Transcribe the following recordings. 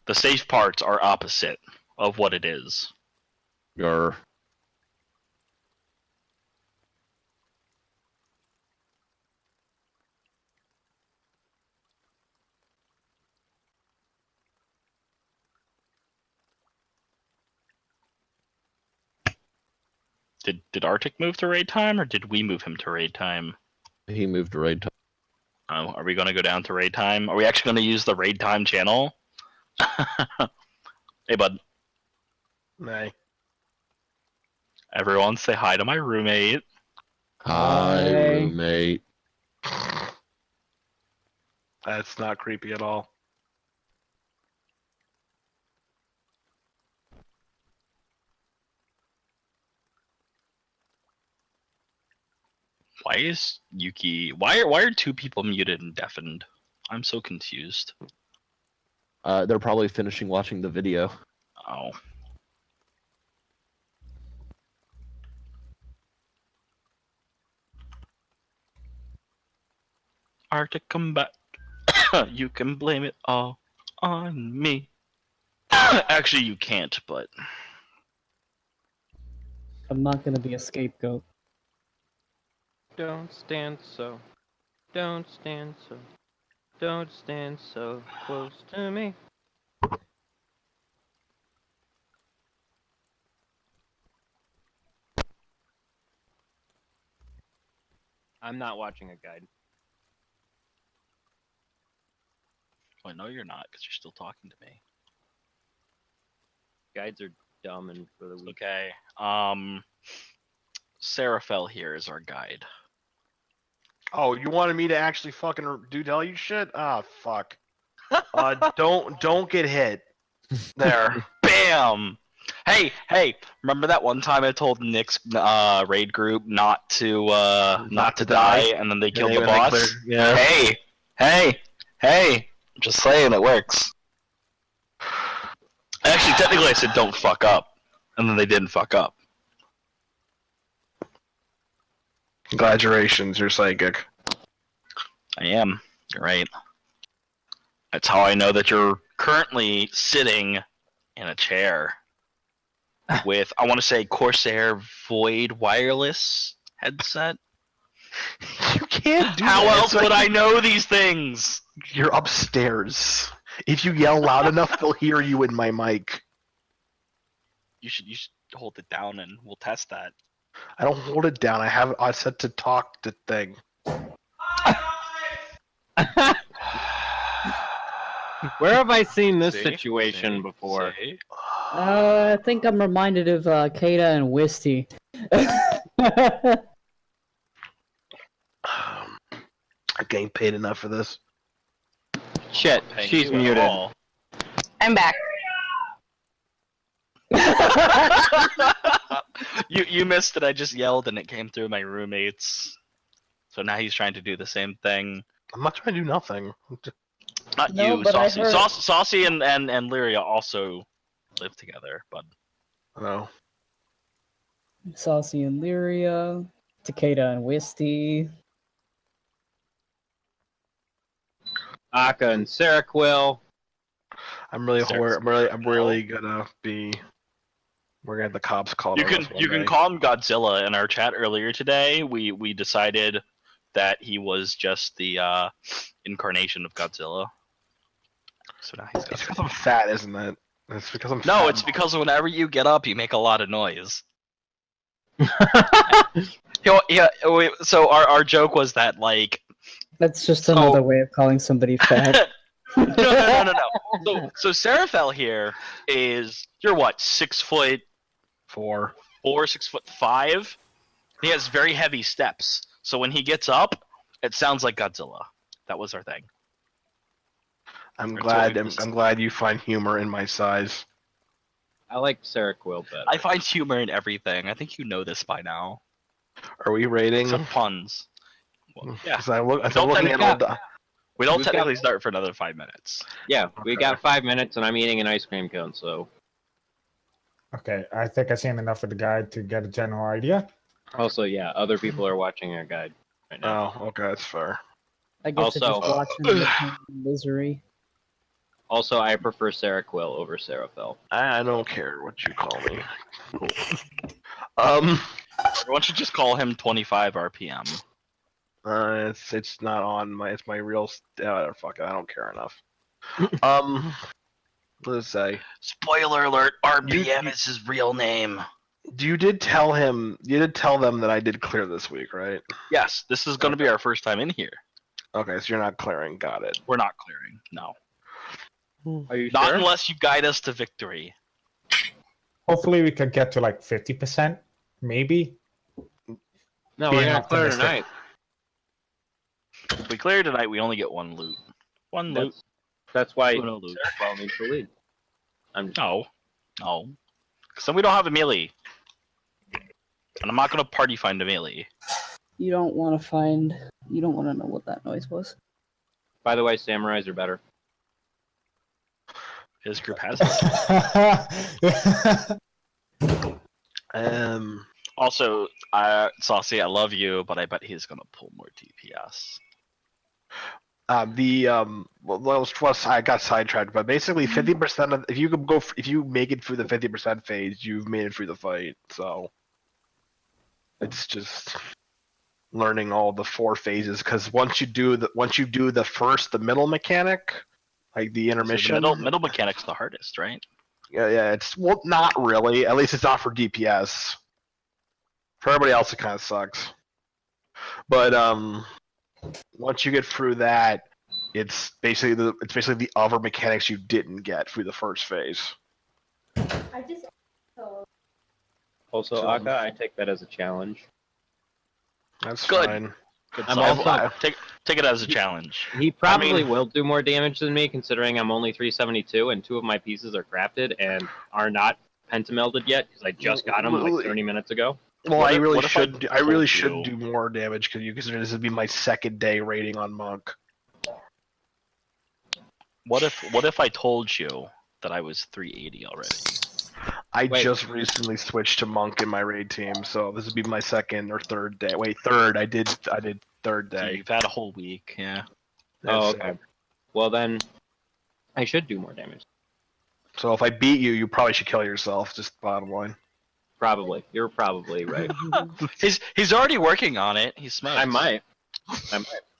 The safe parts are opposite of what it is. Your Did Arctic move to raid time, or did we move him to raid time? he moved to raid time. Oh, are we going to go down to raid time? Are we actually going to use the raid time channel? Hey, bud. Nay. Everyone say hi to my roommate. Hi, roommate. That's not creepy at all. Why is Yuki... Why are two people muted and deafened? I'm so confused. They're probably finishing watching the video. Oh. Arctic, come back. You can blame it all on me. Actually, you can't, but... I'm not gonna be a scapegoat. Don't stand so. Don't stand so. Don't stand so close to me. I'm not watching a guide. Well, no, you're not, because you're still talking to me. Guides are dumb and for the weak. Okay. Seraphel here is our guide. Oh, you wanted me to actually fucking tell you shit? Ah, fuck. Don't get hit. There. Bam! Hey, remember that one time I told Nick's raid group not to die, and then they killed the boss? Yeah. Hey! Just saying, it works. Actually, technically I said don't fuck up, and then they didn't fuck up. Congratulations, you're psychic. I am. You're right. That's how I know that you're currently sitting in a chair with, I want to say, Corsair Void wireless headset. You can't do How that. else would I know these things? You're upstairs. If you yell loud enough, they'll hear you in my mic. You should hold it down and we'll test that. I don't hold it down. I set to talk the thing. Where have I seen this See? situation before? See? I think I'm reminded of Kata and Wisty. I'm getting paid enough for this. Shit, Thank she's you at muted. all. I'm back. You missed it. I just yelled and it came through my roommates. So now he's trying to do the same thing. I'm not trying to do nothing. Not No, you, but I Saucy. heard- Saucy and Lyria also live together, but No. Saucy and Lyria, Takeda and Wisty. Akka and Seroquil. I'm really Sarah's- gonna be. We're gonna have the cops called. you on can us one you can day. call him Godzilla. In our chat earlier today, we decided that he was just the incarnation of Godzilla. So now he's It's because Godzilla. I'm fat, isn't it? It's because I'm. No, fat. it's because whenever you get up, you make a lot of noise. Yeah. So our joke was that like That's just another way of calling somebody fat. no. So Seraphel here is you're what 6'4", 6'5". He has very heavy steps. So when he gets up, it sounds like Godzilla. That was our thing. I'm Or glad. two weeks. I'm glad you find humor in my size. I like Seroquil better. I find humor in everything. I think you know this by now. Are we rating? Some puns. Well, yeah. As I'm looking Don't at think- all the. We don't We've technically start for another 5 minutes. Yeah, we Okay. got 5 minutes and I'm eating an ice cream cone, so. Okay, I think I've seen enough of the guide to get a general idea. Also, yeah, other people are watching our guide right now. Oh, okay, that's fair. I guess Also- just watching the misery. Also, I prefer Sarah Quill over Sarah Fell. I don't care what you call me. Everyone should just call him 25 RPM. It's not on my. It's my real. Fuck it. I don't care enough. Let's say. Spoiler alert: RPM is his real name. You did tell him. You did tell them that I did clear this week, right? Yes, this is going to be our first time in here. Okay, so you're not clearing. Got it. We're not clearing. No. Are you Not sure? unless you guide us to victory. Hopefully, we could get to like 50%, maybe. No, Being we're gonna clear optimistic. tonight. If we clear tonight, we only get one loot. One loot. That's why No loot. Sarah Quill needs to lead. No. Because then we don't have a melee. And I'm not going to party find a melee. You don't want to know what that noise was. By the way, samurais are better. His group has it. Also, Saucy, I love you, but I bet he's going to pull more DPS. I got sidetracked, but basically 50% of if you make it through the 50% phase, you've made it through the fight. So it's just learning all the 4 phases, because once you do the middle mechanic, like the intermission, So the middle mechanic's the hardest, right? yeah, it's not really. At least it's not for DPS. For everybody else, it kind of sucks. But once you get through that, it's basically the other mechanics you didn't get through the first phase. Also, So- Aka, I take that as a challenge. That's Good. fine. I'm Saucy. also- Take it as a challenge. He probably will do more damage than me, considering I'm only 372 and 2 of my pieces are crafted and are not pentamelded yet because I just got them like 30 minutes ago. Well, What I if- really what if I should. I really told should you- do more damage because you consider this would be my second day raiding on Monk. What if I told you that I was 380 already? I Wait. just recently switched to Monk in my raid team, so this would be my second or third day. Wait, third. I did third So day. you've had a whole week, yeah. Oh, That's okay. it. Well, then I should do more damage. So if I beat you, you probably should kill yourself. Just bottom line. Probably. You're probably right. He's already working on it. He's smoked. I might.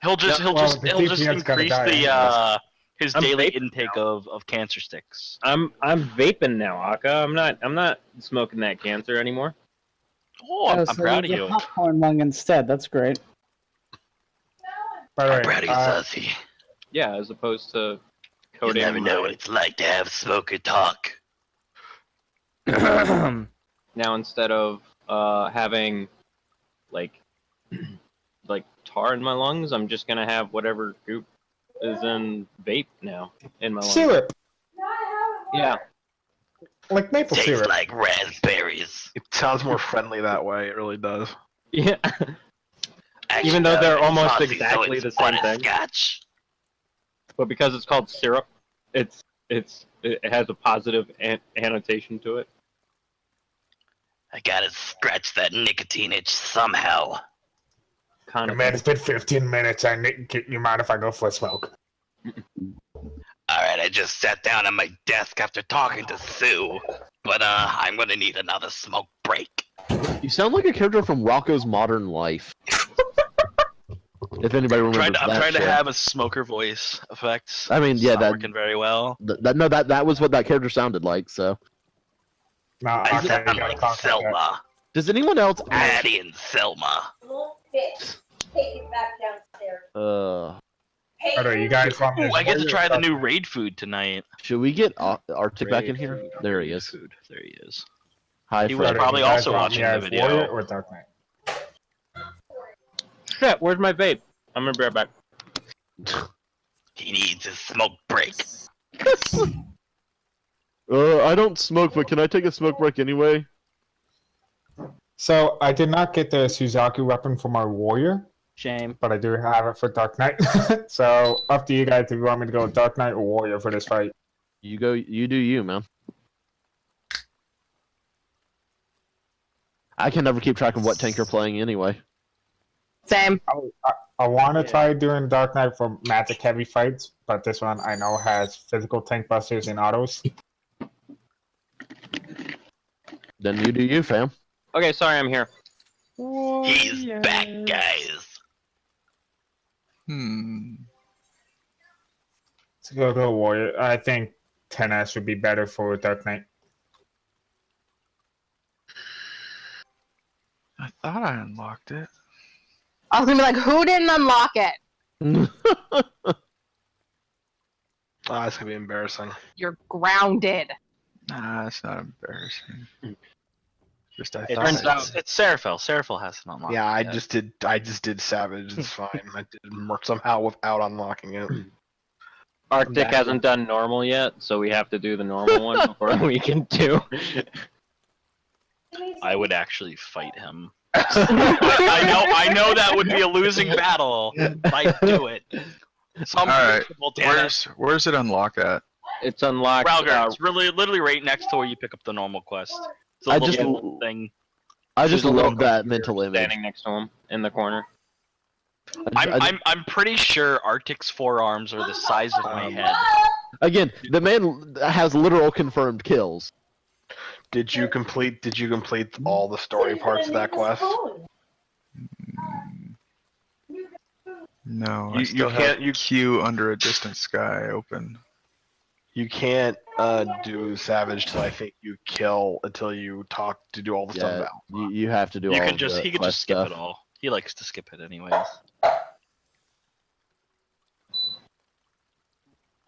He'll just Yeah, well, the DPS gotta increase die the anyways. his I'm daily vaping intake of cancer sticks. I'm vaping now, Aka. I'm not smoking that cancer anymore. Oh, I'm so proud of get you. Popcorn lung instead. That's great. By the way, I'm proud of you, Saucy. Yeah, as opposed to You coding. never know what it's like to have smoker talk. Now instead of having like tar in my lungs, I'm just gonna have whatever goop is in vape now in my lungs. syrup, Yeah. like maple syrup. like raspberries. It sounds more friendly that way. It really does. Yeah. Even though they're almost exactly the same thing. Scotch. But because it's called syrup, it has a positive annotation to it. I gotta scratch that nicotine itch somehow. Kind of. Man, it's been 15 minutes. You mind if I go for a smoke? Alright, I just sat down on my desk after talking to Sue, but I'm gonna need another smoke break. You sound like a character from Rocco's Modern Life. If anybody remembers I'm that trying to show. have a smoker voice effect. I mean, It's yeah, not that- working very well. that was what that character sounded like. So, No, I okay, sound you gotta like talk like that. Selma. does anyone else act? Maddie and Selma. Little bitch. Take it back downstairs. By the way, you guys want me Ooh, I get to warrior try or the dark new knight? raid food tonight. Should we get Arctic back in Raid here? food, There he raid is. Food. There he is. Hi, He Fred. was By the way, probably you guys also want watching me the as video. warrior or dark knight? Shit, where's my vape? I'm gonna be right back. He needs a smoke break. I don't smoke, but can I take a smoke break anyway? So I did not get the Suzaku weapon for my warrior, Shame. but I do have it for Dark Knight. So up to you guys if you want me to go with Dark Knight or warrior for this fight. You go. You do you, man. I can never keep track of what tank you're playing anyway. Same. I want to try doing Dark Knight for magic heavy fights, but this one I know has physical tank busters and autos. Then you do you, fam. Okay, sorry, I'm here. He's back, guys. Let's go Warrior. I think 10S would be better for Dark Knight. I thought I unlocked it. I was gonna be like, who didn't unlock it? Oh, it's gonna be embarrassing. You're grounded. Nah, it's not embarrassing. Just I It thought turns I out it's Seraphil. Seraphil hasn't unlocked. Yeah, I it yet. just did Savage. It's fine. I did somehow without unlocking it. Arctic hasn't done normal yet, so we have to do the normal one before we can do. I would actually fight him. I know that would be a losing battle. But I'd do it. Some Alright, predictable tennis. where's it unlock at? It's unlocked. Ralgar, it's literally right next to where you pick up the normal quest. It's a I just- little thing. I just There's a little love that computer mental image. standing next to him in the corner. I'm pretty sure Arctic's forearms are the size of my head. Again, the man has literal confirmed kills. Did you complete all the story parts of that quest? No, You- I still you can't- have Q under a distant sky open. You can't do Savage till I think you kill until you talk to do all the Yeah, stuff out. you have to do You all can just the he can quest just skip stuff. it all. He likes to skip it anyways.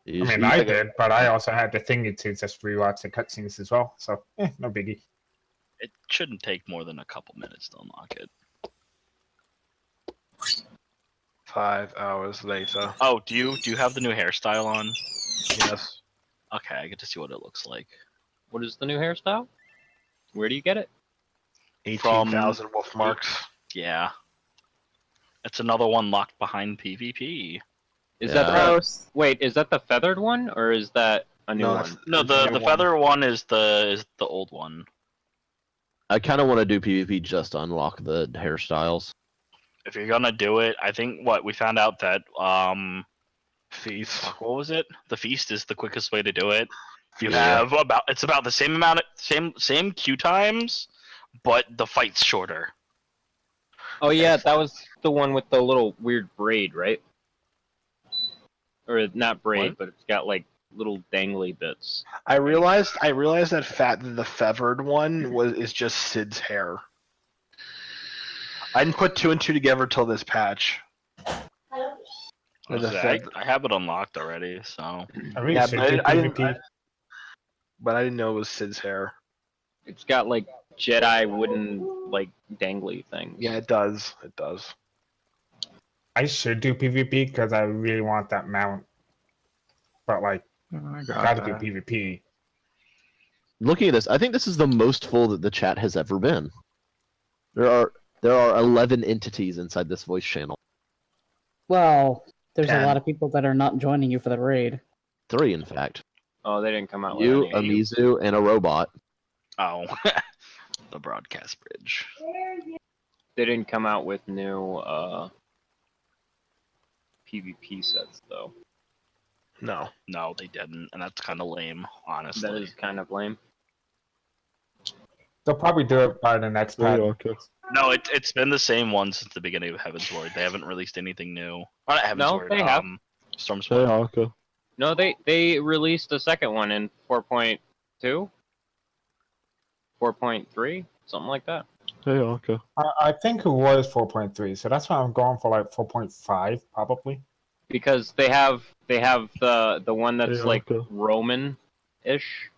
You I mean, I did, but I also had the thingy to just rewatch the cutscenes as well, so no biggie. It shouldn't take more than a couple minutes to unlock it. 5 hours later. Oh, do you have the new hairstyle on? Yes. Okay, I get to see what it looks like. What is the new hairstyle? Where do you get it? 18,000 wolf marks. Yeah. It's another one locked behind PvP. Is Yeah. that Gross. wait? Is that the feathered one or is that a new No, one? it's- No, It's a the new feather one is the old one. I kind of want to do PvP just to unlock the hairstyles. If you're gonna do it, I think we found out that Feast. fuck, what was it? The feast is the quickest way to do it. You Yeah. have it's about the same amount of same queue times, but the fight's shorter. Oh yeah, that was the one with the little weird braid, right? Or not braid, What? but it's got like little dangly bits. I realized that the feathered one is just Sid's hair. I didn't put 2 and 2 together till this patch. I have it unlocked already, so I really Yeah, should but do I didn't- PvP. But I didn't know it was Sid's hair. It's got like Jedi wooden like dangly things. Yeah, it does. It does. I should do PvP because I really want that mount. But like, I gotta got do that. PvP. Looking at this, I think this is the most full that the chat has ever been. There are 11 entities inside this voice channel. Well, there's Ten. a lot of people that are not joining you for the raid. 3, in fact. Oh, they didn't come out You, with a any. Mizu, and a robot. oh, the broadcast bridge. They didn't come out with new PvP sets though. No. No, they didn't, and that's kind of lame, honestly. That is kind of lame. They'll probably do it by the next patch. No, it's been the same one since the beginning of Heaven's Ward. They haven't released anything new. Not Heaven's No, Ward. they have. Storm's Hey, Ward. Haka. No, they released a second one in 4.2, 4.3, something like that. Hey, Haka. I think it was 4.3, so that's why I'm going for like 4.5 probably. Because they have the one that's Yeah, like okay. Roman-ish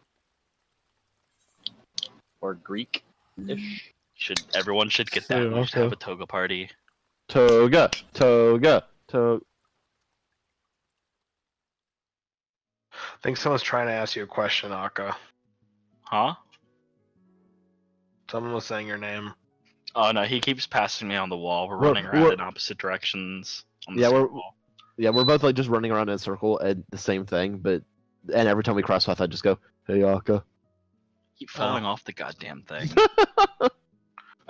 or Greek-ish. Everyone should get that. Yeah, We should okay. have a toga party. Toga. I think someone's trying to ask you a question, Akka. Huh? Someone was saying your name. Oh no, he keeps passing me on the wall. We're We're- running around we're- in opposite directions. On the Yeah, same we're- wall. Yeah, we're both like just running around in a circle and the same thing, and every time we cross paths, I just go, "Hey, Haka." Keep falling off the goddamn thing.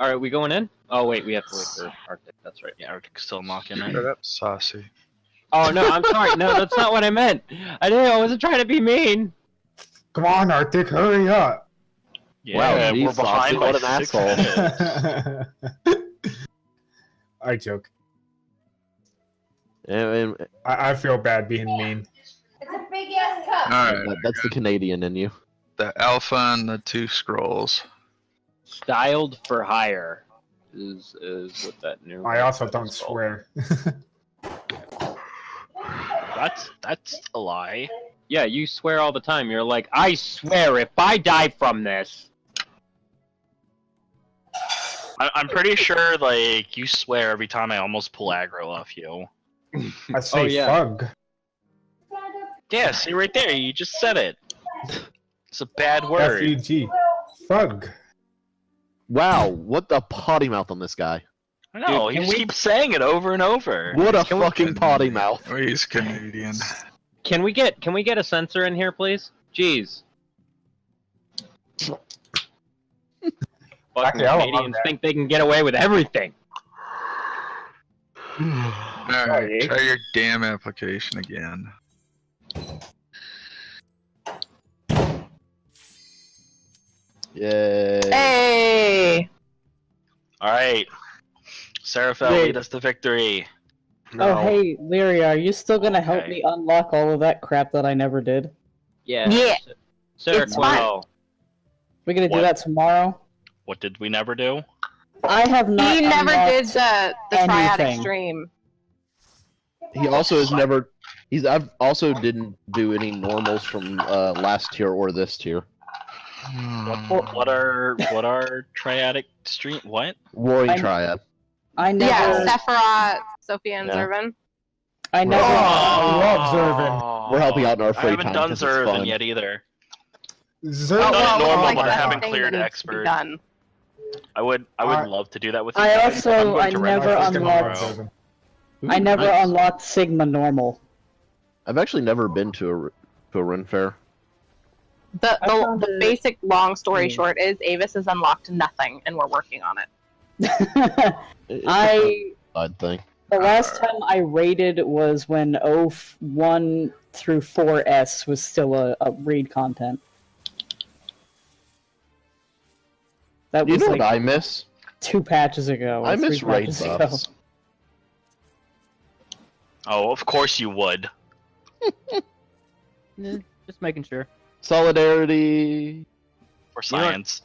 All right, we going in? Oh wait, we have to wait for Arctic. That's right. Yeah, Arctic's still unlocking it. Shut up, saucy. Oh no, I'm sorry. No, that's not what I meant. I wasn't trying to be mean. Come on, Arctic, hurry up. Yeah, Wow, we're geez, behind Saucy, by what an 6 asshole. minutes. I joke. And I feel bad being mean. It's a big ass cup. Alright, that's the Canadian in you. the alpha and the 2 scrolls. Styled for hire is what that new. I also website don't is called. swear. That's a lie. Yeah, you swear all the time. You're like, I swear if I die from this. I'm pretty sure, like, you swear every time I almost pull aggro off you. I say yeah. fug. Yeah, see right there, you just said it. It's a bad word. F-U-G. Fug. Wow, what the potty mouth on this guy. I know, Dude, he can just we- keeps saying it over and over. What a Can we- fucking potty mouth. Oh, he's Canadian. Can we get a censor in here, please? Jeez. Fucking Actually, I would love Canadians that. think they can get away with everything. Alright, try your damn application again. Yay. Hey! Alright. Seraphel, Wait. lead us to victory. No. Oh, hey, Lyria, are you still gonna help Okay. me unlock all of that crap that I never did? Yeah. Yeah. Sir It's Quillo. We're gonna What? do that tomorrow? What did we never do? I have not He never did unlocked the triadic anything. stream. He also has never. I've also didn't do any normals from last tier or this tier. What are triadic stream? What? Warring I- Triad. I never. Yeah, Sephiroth, Sophia, and Yeah. Zervin. I never. I love Zervin. We're helping out in our I free haven't time done 'cause it's Zervin fun. yet either. Zervin. I've done it normal, like but I that's haven't the thing cleared that needs to be expert. done. I would love to do that with you I guys. also- I'm going I to never rent I this freaking love unlocked- tomorrow. Zervin. I never Nice. unlocked Sigma normal. I've actually never been to a Ren Fair. The I found the it- basic long story Hmm. short is Avis has unlocked nothing, and we're working on it. It's I a side thing. the last time I raided was when 01 through 4S was still a raid content. That You was know like what I miss? 2 patches ago. I or 3 miss raid patches ago. buffs. Oh, of course you would. Just making sure. Solidarity. For You know what? science.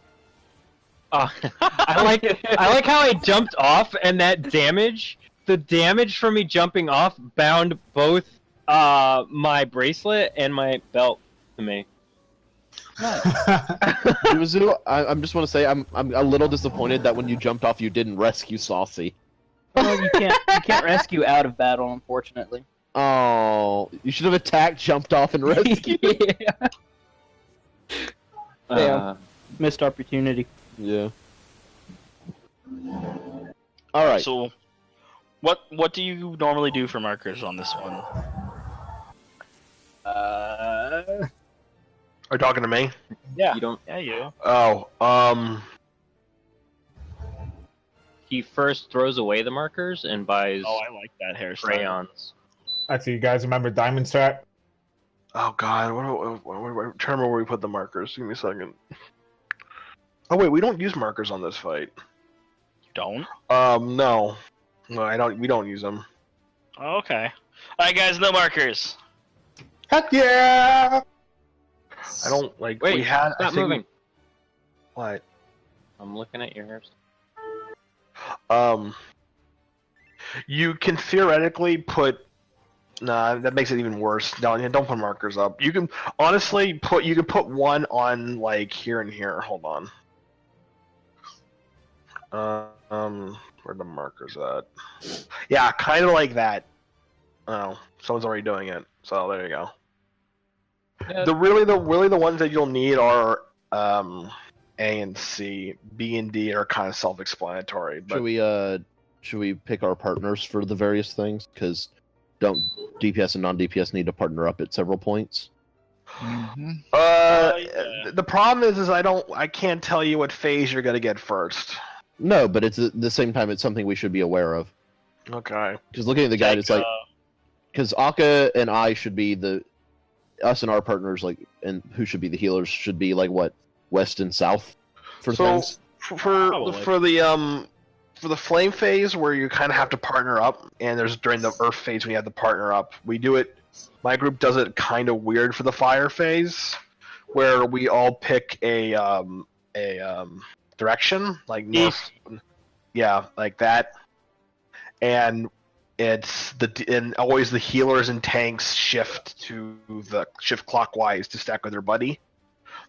Oh, I like how I jumped off and the damage from me jumping off bound both my bracelet and my belt to me. Mizu, I just want to say I'm a little disappointed that when you jumped off you didn't rescue Saucy. Well, you can't rescue out of battle, unfortunately. Oh, you should have attacked, jumped off, and rescued. Yeah. Missed opportunity. Yeah. All right. So, what do you normally do for markers on this one? Are you talking to me? Yeah. You don't. Yeah, you. Oh, He first throws away the markers and buys Oh, I like that hairstyle. crayons. Actually, you guys remember Diamond Strat? oh God, what trying to remember where we put the markers. Give me a second. Oh wait, we don't use markers on this fight. You don't? No, I don't. We don't use them. Oh, okay. Alright, guys, no markers. Heck yeah! I don't like. Wait, we had. I stop think moving. What? I'm looking at your hairstyle. You can theoretically put. Nah, that makes it even worse. Don't put markers up. You can honestly put. You can put one on like here and here. Hold on. Where the markers at? Yeah, kind of like that. Oh, someone's already doing it. So there you go. Yeah. The really the ones that you'll need are A and C. B and D are kind of self-explanatory. But Should we pick our partners for the various things? Because don't DPS and non-DPS need to partner up at several points? Mm-hmm. yeah. The problem is I can't tell you what phase you're gonna get first. No, but it's at the same time it's something we should be aware of. Okay. Because looking at the guide, it's like because Akka and I should be us and our partners, like, and who should be the healers should be like what, west and south for things. For the flame phase where you kind of have to partner up, and there's during the earth phase when you have to partner up. We do it. My group does it kind of weird for the fire phase, where we all pick a direction like north. Yeah, like that, and and always the healers and tanks shift clockwise to stack with their buddy.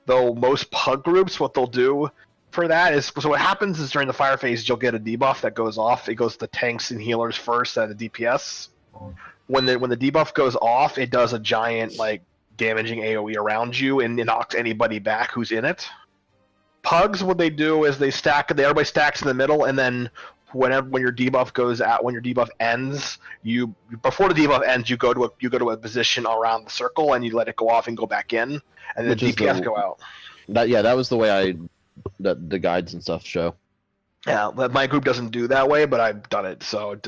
Though most pug groups, what they'll do for that is, so what happens is during the fire phase you'll get a debuff that goes off. It goes to tanks and healers first, and the DPS. When the debuff goes off, it does a giant like damaging AoE around you and it knocks anybody back who's in it. Pugs, what they do is everybody stacks in the middle, and then when your debuff goes out, when your debuff ends, before the debuff ends, you go to a position around the circle and you let it go off and go back in, and then DPS go out. That was the way the guides and stuff show. Yeah, my group doesn't do that way, but I've done it, so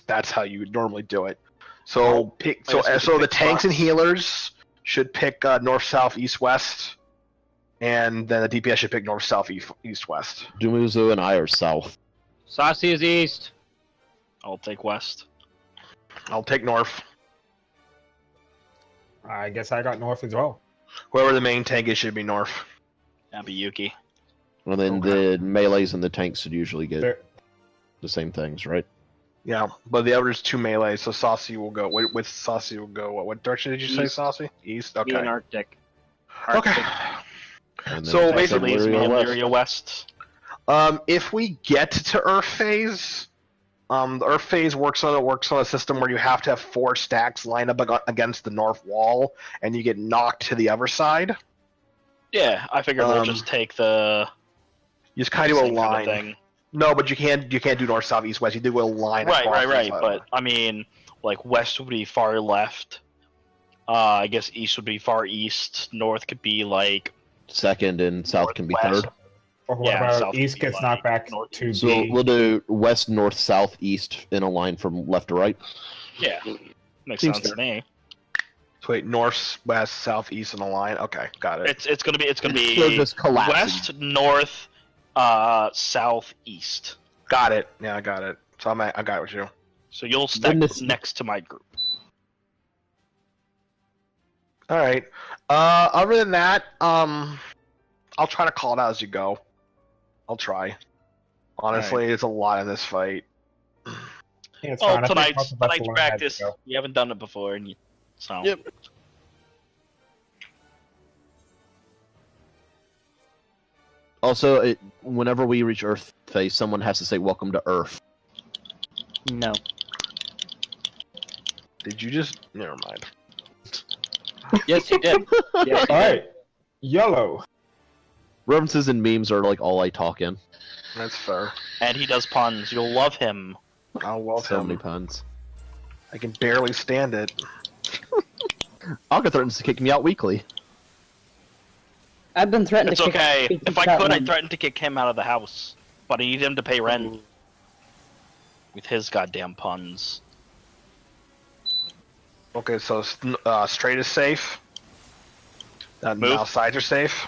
that's how you normally do it. So the tanks and healers should pick north, south, east, west, and then the DPS should pick north, south, east, west. Dumuzu and I are south. Saucy is east. I'll take west. I'll take north. I guess I got north as well. Whoever the main tank is should be north. That'd be Yuki. And then the melees and the tanks should usually get the same things, right? Yeah, but the other's two melee, so Saucy will go. With Saucy will go. What direction did you say, Saucy? East. Okay. In Arctic. Okay. So Basically, it's me and Lyria west. If we get to Earth phase, the Earth phase works on a system where you have to have 4 stacks lined up against the north wall, and you get knocked to the other side. Yeah, I figured we'll just take the. You just kind of do a line. No, but you can't do north, south, east, west. You do a line. Right. But I mean, like west would be far left. I guess east would be far east. North could be like second, and south can be third. Or what about east gets knocked back to So B? we'll do west, north, south, east in a line from left to right. Yeah, makes Seems sense to me. So wait, north, west, south, east in a line. Okay, got it. It's gonna be So just collapsing. west, north, south, east. Got it. Yeah, I got it. So I got it with you. So you'll stack next to my group. All right. Other than that, I'll try to call it out as you go. I'll try. Honestly, it's a lot in this fight. Yeah, it's fine. I think Tonight's most of us will learn how to practice. go. You haven't done it before, and so. Yep. Also, whenever we reach Earth phase, someone has to say "Welcome to Earth." No. Did you just? Never mind. Yes, you did. Yes, you All did. right, yellow. References and memes are like all I talk in. That's fair. And he does puns. You'll love him. I'll love So him. many puns. I can barely stand it. Akka threatens to kick me out weekly. I've been threatened It's to kick okay. kick If that I could, one. I'd threaten to kick him out of the house. But I need him to pay rent. With his goddamn puns. Okay, so straight is safe. Move. Now sides are safe.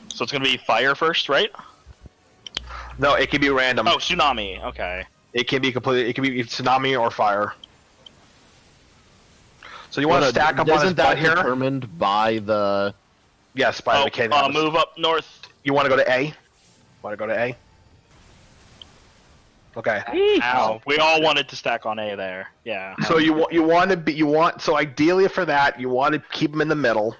So it's gonna be fire first, right? No, it can be random. Oh, tsunami. Okay. It can be completely. It can be tsunami or fire. So you want to stack up on his Isn't that butt here? determined by the? Yes, by the mechanic. Move up north. You want to go to A? Want to go to A? Okay. Ow. We all wanted to stack on A there. Yeah. So you want so ideally for that you want to keep him in the middle,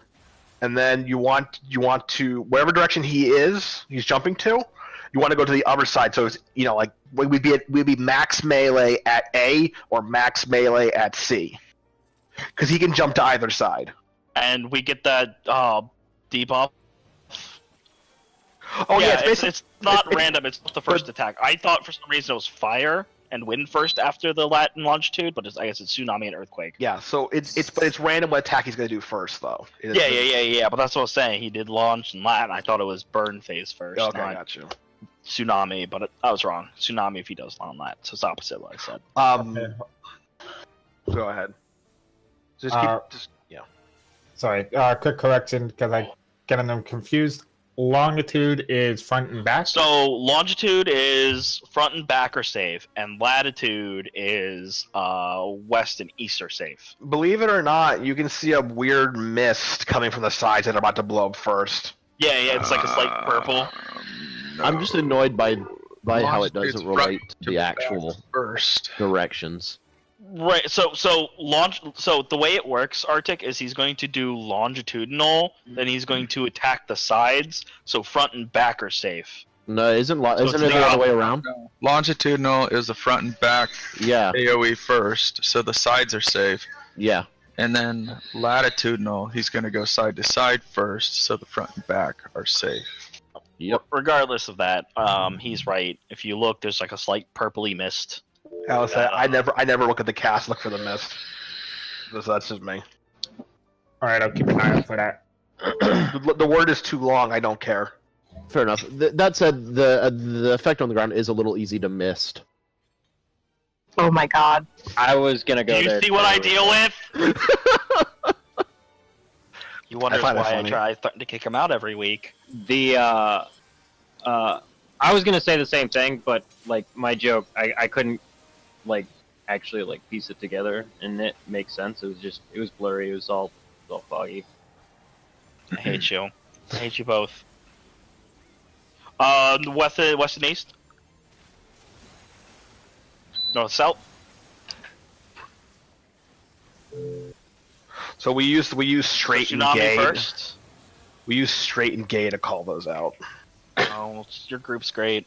and then you want to whatever direction he's jumping to, you want to go to the other side. So it's like we'd be max melee at A or max melee at C, because he can jump to either side. And we get that debuff. Oh yeah, it's not random. It's not the first attack. I thought for some reason it was fire, and wind first after the lat and longitude, but I guess it's tsunami and earthquake. Yeah, so it's random what attack he's gonna do first though. Yeah. But that's what I was saying. He did launch and lat. And I thought it was burn phase first. Okay, not got you. Tsunami, but I was wrong. Tsunami if he does on lat. So it's opposite of what I said. Go ahead. Yeah. Sorry, quick correction because I getting them confused. Longitude is front and back. So longitude is front and back are safe, and latitude is west and east are safe. Believe it or not, you can see a weird mist coming from the sides that are about to blow up first. Yeah, it's like a slight purple. No. I'm just annoyed by how it doesn't relate to the actual first directions. Right. So the way it works, Arctic, is he's going to do longitudinal, then he's going to attack the sides. So front and back are safe. No, isn't it the other way around? No. Longitudinal is the front and back. Yeah. AOE first, so the sides are safe. Yeah. And then latitudinal, he's going to go side to side first, so the front and back are safe. Yep. Regardless of that, he's right. If you look, there's like a slight purpley mist. I never look at the cast, look for the mist. That's just me. Alright, I'll keep an eye out for that. The word is too long, I don't care. Fair enough. That said, the effect on the ground is a little easy to miss. Oh my god. I was gonna go there. Do you see what I deal with? You wonder why I try to kick him out every week. I was gonna say the same thing, but like my joke, I couldn't like actually like piece it together, and it makes sense. It was blurry. It was all foggy. I hate you. I hate you both. West and east. North south. So we use straight and gay first. We use straight and gay to call those out. Oh, your group's great.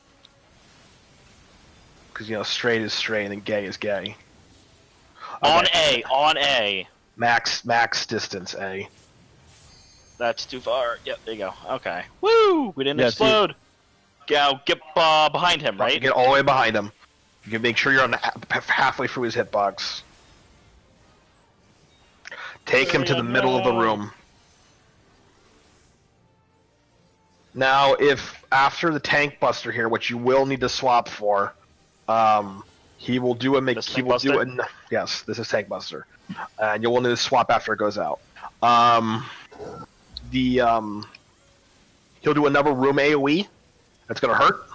Because straight is straight and gay is gay. Okay. On A. Max distance A. That's too far. Yep, there you go. Okay. Woo! We didn't explode. Get behind him, right? Get all the way behind him. You can make sure you're on halfway through his hitbox. Take him to the middle of the room. Now, if after the tank buster here, which you will need to swap for, he will do yes, this is tank buster, and you will need to swap after it goes out. He'll do another room AOE. That's gonna hurt,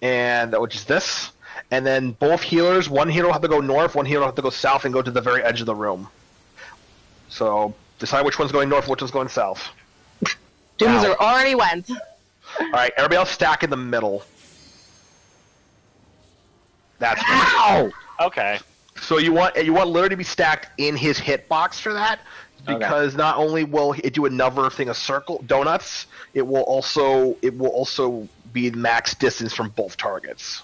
and which is this. And then both healers, one healer will have to go north, one healer will have to go south and go to the very edge of the room. So decide which one's going north, which one's going south. Doomser already went. Alright, everybody else stack in the middle. That's Ow! Okay. So you want literally to be stacked in his hitbox for that, because not only will it do another thing of circle donuts, it will also be max distance from both targets.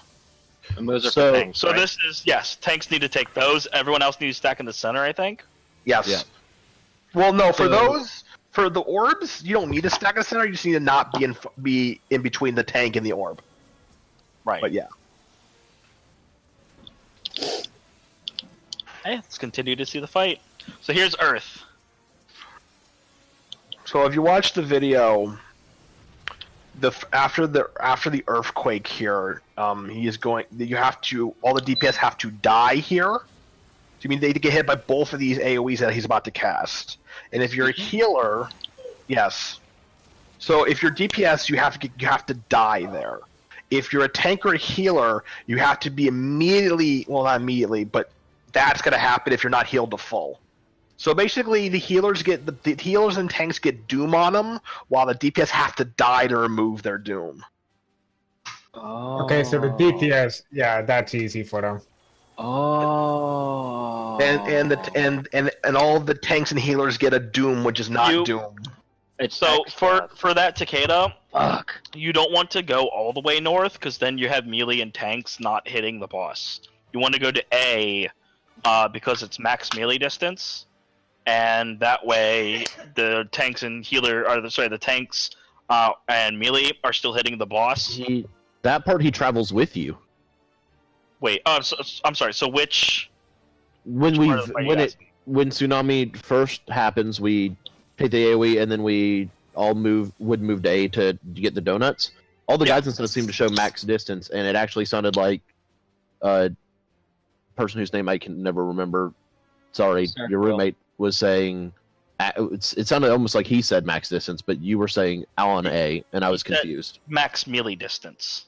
And those are for tanks, so right? this is tanks need to take those. Everyone else needs to stack in the center, I think. Yes. Yeah. Well, no, for the orbs, you don't need to stack in the center. You just need to not be in between the tank and the orb. Right. But yeah. Hey, let's continue to see the fight. So here's Earth. So if you watch the video, after the earthquake here, all the DPS have to die here. So you mean they get hit by both of these AoEs that he's about to cast. And if you're a healer, yes. So if you're DPS, you have to die there. If you're a tank or a healer, you have to be not immediately, but that's going to happen if you're not healed to full. So basically, the healers and tanks get doom on them, while the DPS have to die to remove their doom. Oh. Okay, so the DPS, that's easy for them. Oh. And all of the tanks and healers get a doom, which is not doom. So for that Takeda, you don't want to go all the way north, because then you have melee and tanks not hitting the boss. You want to go to A, because it's max melee distance, and that way the tanks and the tanks and melee are still hitting the boss. That part he travels with you. Wait. Oh, I'm sorry. So which? When part of the fight are you asking? when tsunami first happens, we take the AoE and then we all would move to A to get the donuts. All the guys and stuff seemed to show max distance, and it actually sounded like a person whose name I can never remember. Sorry, your roommate was saying. It sounded almost like he said max distance, but you were saying on A, and I was confused. Max melee distance.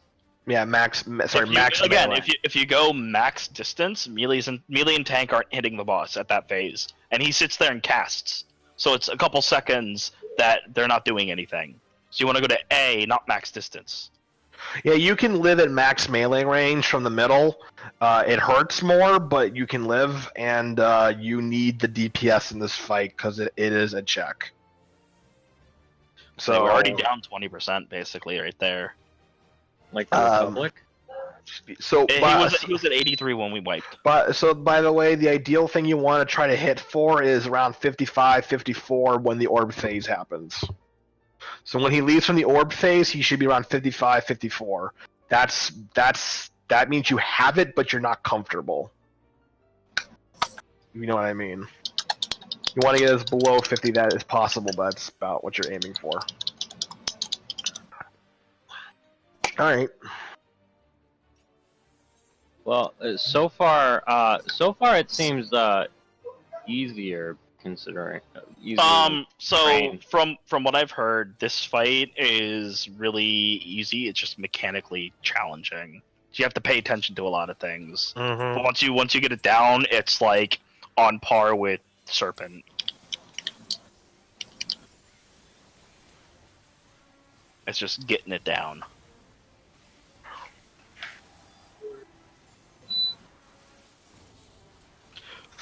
Yeah, max. Sorry, max. Again, melee. if you go max distance, melee and tank aren't hitting the boss at that phase, and he sits there and casts. So it's a couple seconds that they're not doing anything. So you want to go to A, not max distance. Yeah, you can live at max melee range from the middle. It hurts more, but you can live, and you need the DPS in this fight because it is a check. So we're already down 20% basically right there. Like the Republic? So he was at 83 when we wiped. But so by the way, the ideal thing you want to try to hit for is around 55, 54 when the orb phase happens. So when he leaves from the orb phase, he should be around 55, 54. That means you have it, but you're not comfortable. You know what I mean? You want to get as below 50 that is possible, but that's about what you're aiming for. Alright. Well, so far it seems easier considering. So from what I've heard, this fight is really easy. It's just mechanically challenging. You have to pay attention to a lot of things. But once you get it down, it's like on par with Serpent. It's just getting it down.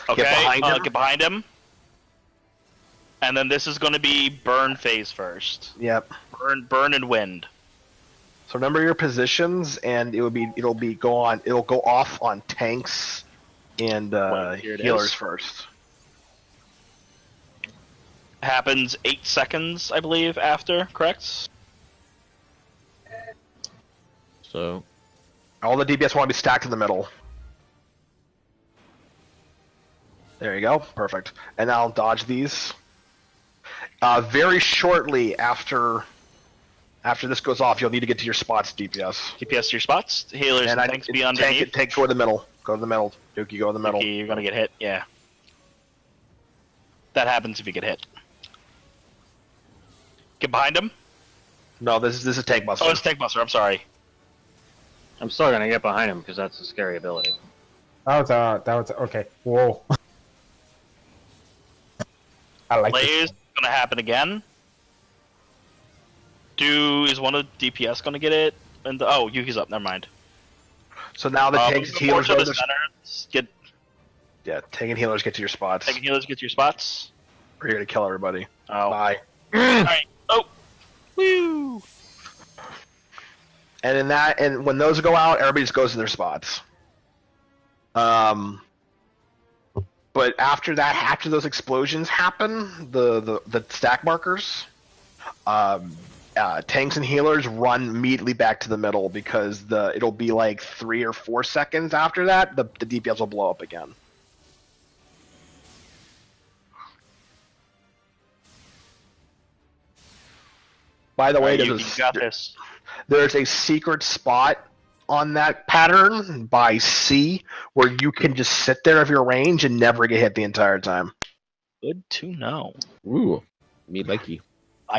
Okay, get behind him. And then this is going to be burn phase first. Yep. Burn and wind. So remember your positions, and it'll go off on tanks and healers first. Happens 8 seconds, I believe, after. Correct? So all the DPS want to be stacked in the middle. There you go. Perfect. And I'll dodge these. Very shortly after this goes off, you'll need to get to your spots, DPS. DPS to your spots. Healers and tanks be underneath. Tank toward the middle. Go to the middle. Dookie, go to the middle. Dookie, you're going to get hit. Yeah. That happens if you get hit. Get behind him. No, this is Tank Buster. Oh, it's Tank Buster. I'm sorry. I'm still going to get behind him because that's a scary ability. That was okay. Whoa. I like Blaze going to happen again. Is one of the DPS going to get it? And Yuki's up. Never mind. So now the tanks and healers go to the center. Tank and healers get to your spots. Tank and healers get to your spots. We're here to kill everybody. Oh. Bye. Alright. Oh. Woo. And when those go out, everybody just goes to their spots. But after that, after those explosions happen, the stack markers, tanks and healers run immediately back to the middle because it'll be like 3 or 4 seconds after that, the DPS will blow up again. By the way, there's a secret spot on that pattern by C where you can just sit there of your range and never get hit the entire time. Good to know. Ooh, me likey.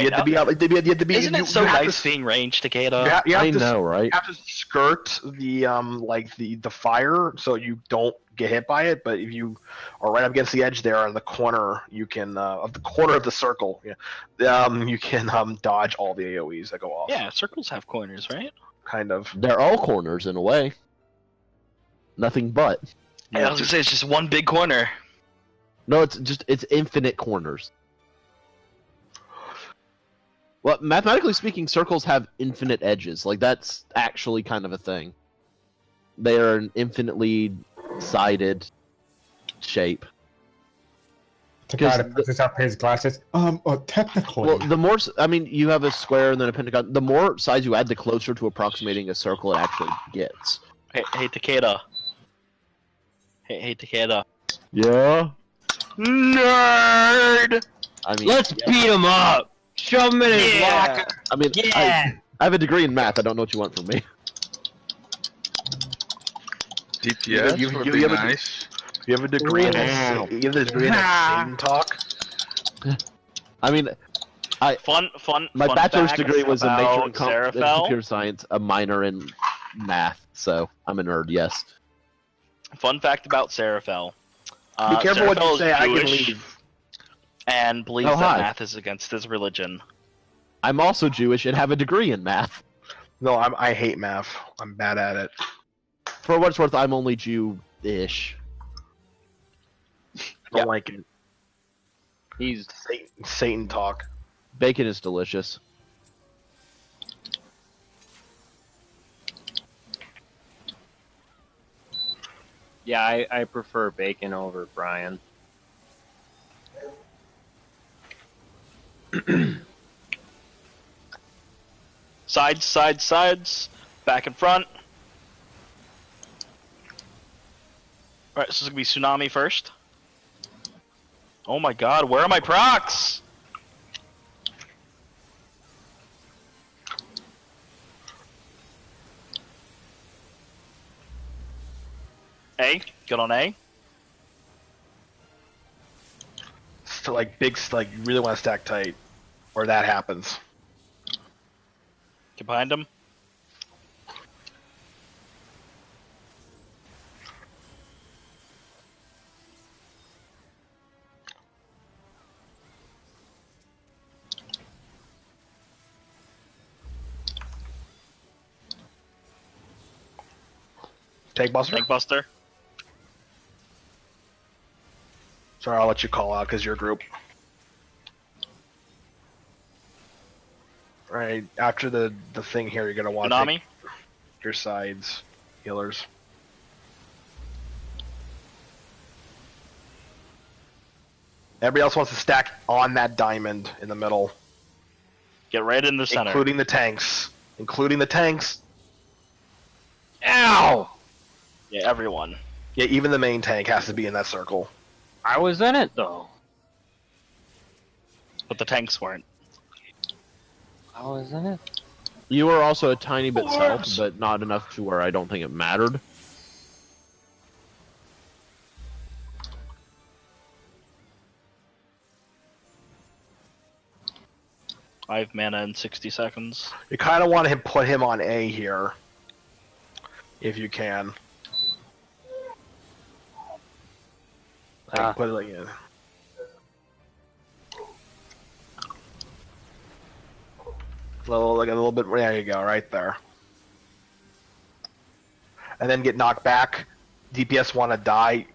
You have to be. Isn't it so nice being ranged, Takeda? I know, right? You have to skirt the fire so you don't get hit by it. But if you are right up against the edge there on the corner, you can of the corner of the circle. You can dodge all the AOE's that go off. Yeah, circles have corners, right? Kind of. They're all corners in a way. Nothing but. Yeah, I was gonna say it's just one big corner. No, it's infinite corners. Well, mathematically speaking, circles have infinite edges. Like, that's actually kind of a thing. They are an infinitely sided shape. Takeda puts up his glasses. Technically. Well, you have a square and then a pentagon. The more size you add, the closer to approximating a circle it actually gets. Hey, Takeda. Hey, Takeda. Yeah. Nerd! I mean, Let's beat him up! Shove him in his locker! I mean, Yeah! I have a degree in math. I don't know what you want from me. DPS You- would you be have a- nice. You have a degree in Wow. you have a degree in Satan talk. I mean, Fun my fun bachelor's fact degree was in nature and, about and Seraphel. computer science, a minor in math. So I'm a nerd. Yes. Fun fact about Seraphel. Be careful what you Seraphel is say. I can Jewish leave. and believes Oh, that hi. math is against his religion. I'm also Jewish and have a degree in math. No, I hate math. I'm bad at it. For what it's worth, I'm only Jew-ish. I don't like it. He's Satan talk. Bacon is delicious. yeah, I prefer bacon over Brian. Sides, back and front. Alright, so this is gonna be Tsunami first. Oh my god, where are my procs? A, get on A. So like big, like you really want to stack tight, or that happens. Get behind him. Tank buster. Tank Buster. Sorry, I'll let you call out because you're a group. Alright, after the thing here, you're gonna want to Tsunami. take your sides, healers. Everybody else wants to stack on that diamond in the middle, Get right in the center. including the tanks. Including the tanks. Ow! Yeah, everyone. Yeah, even the main tank has to be in that circle. I was in it though. But the tanks weren't. I was in it. You were also a tiny bit south, but not enough to where I don't think it mattered. I have mana in 60 seconds. You kind of want to put him on A here, if you can. Like, put it like in. A little bit. There you go, right there. And then get knocked back. DPS want to die,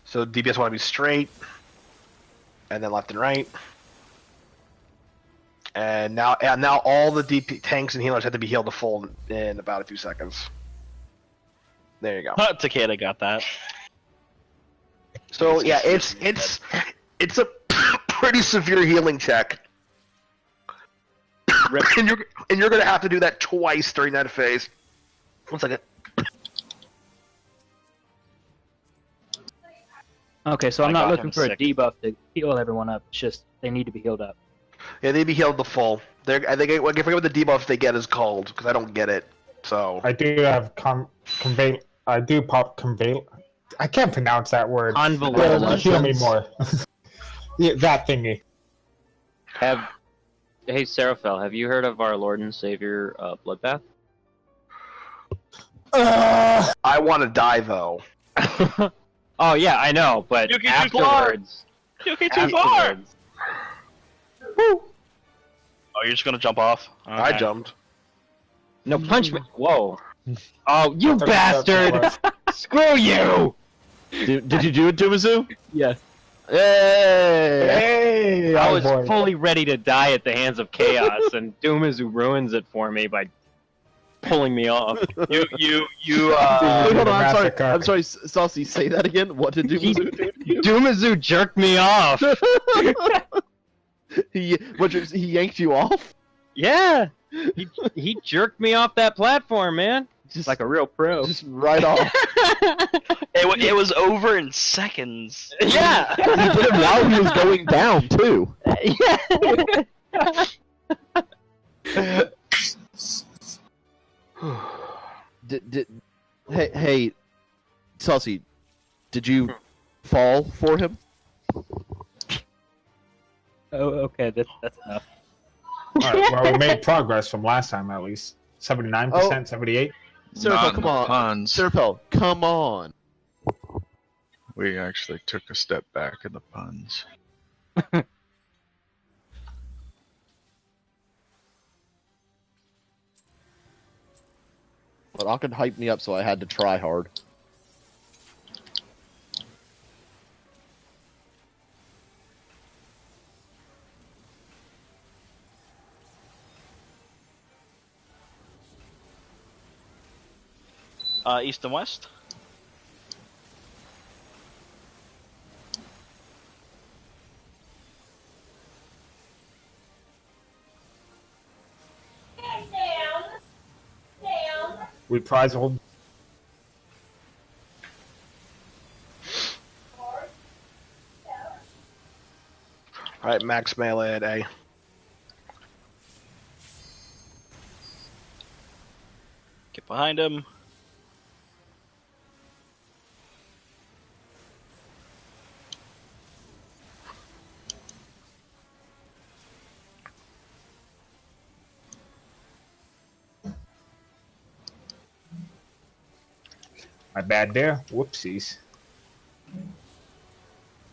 so DPS want to be straight, and then left and right. And now all the DP tanks and healers have to be healed to full in about a few seconds. There you go. Takeda got that. So yeah, it's a pretty severe healing check, and you're gonna have to do that twice during that phase. 1 second. Okay, so I I'm not got looking him for a sick. debuff to heal everyone up. It's just they need to be healed up. Yeah, they be healed to full. I forget what the debuff they get is called because I don't get it. So I do have convey. I do pop convey. I can't pronounce that word. Convalescence. Heal me more. Yeah, that thingy. Hey Seraphel, have you heard of our Lord and Savior Bloodbath? I want to die though. Oh yeah, I know, but Yuki too far. afterwards. Yuki too far! Afterwards. Oh, you're just gonna jump off? I Okay. jumped. No, punch me. Whoa. Oh, you That's bastard! Screw you! Did you do it, Tumazu? Yes. Hey! Hey, I was boy. fully ready to die at the hands of Chaos, and Dumazu ruins it for me by pulling me off. You Wait, hold on, I'm sorry. Massacre. I'm sorry, Saucy, say that again. What did Tumazu do to you? Dumazu jerked me off! He yanked you off? Yeah! He jerked me off that platform, man! Just Like a real pro. Just right off. It was over in seconds. Yeah. He did it while he was going down too. Hey, Saucy, did you fall for him? Oh, okay, that's enough. Alright, well, we made progress from last time at least. 79%, 78. Serapel, Not come in the on. puns. Serapel, come on. We actually took a step back in the puns. But Ocken hyped me up, so I had to try hard. East and west. We prize hold. Alright, max melee at A. Get behind him. My bad there. Whoopsies.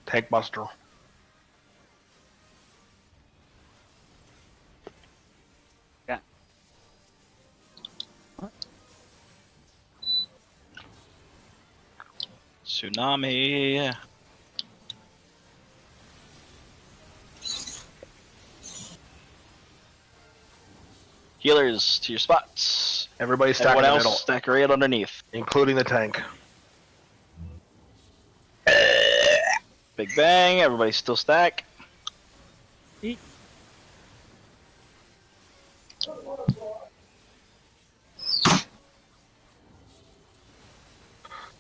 Tank buster. Tsunami. Healers to your spots. Everybody stack in Everyone the middle, else stack right underneath. including the tank. Big bang. Everybody still stack.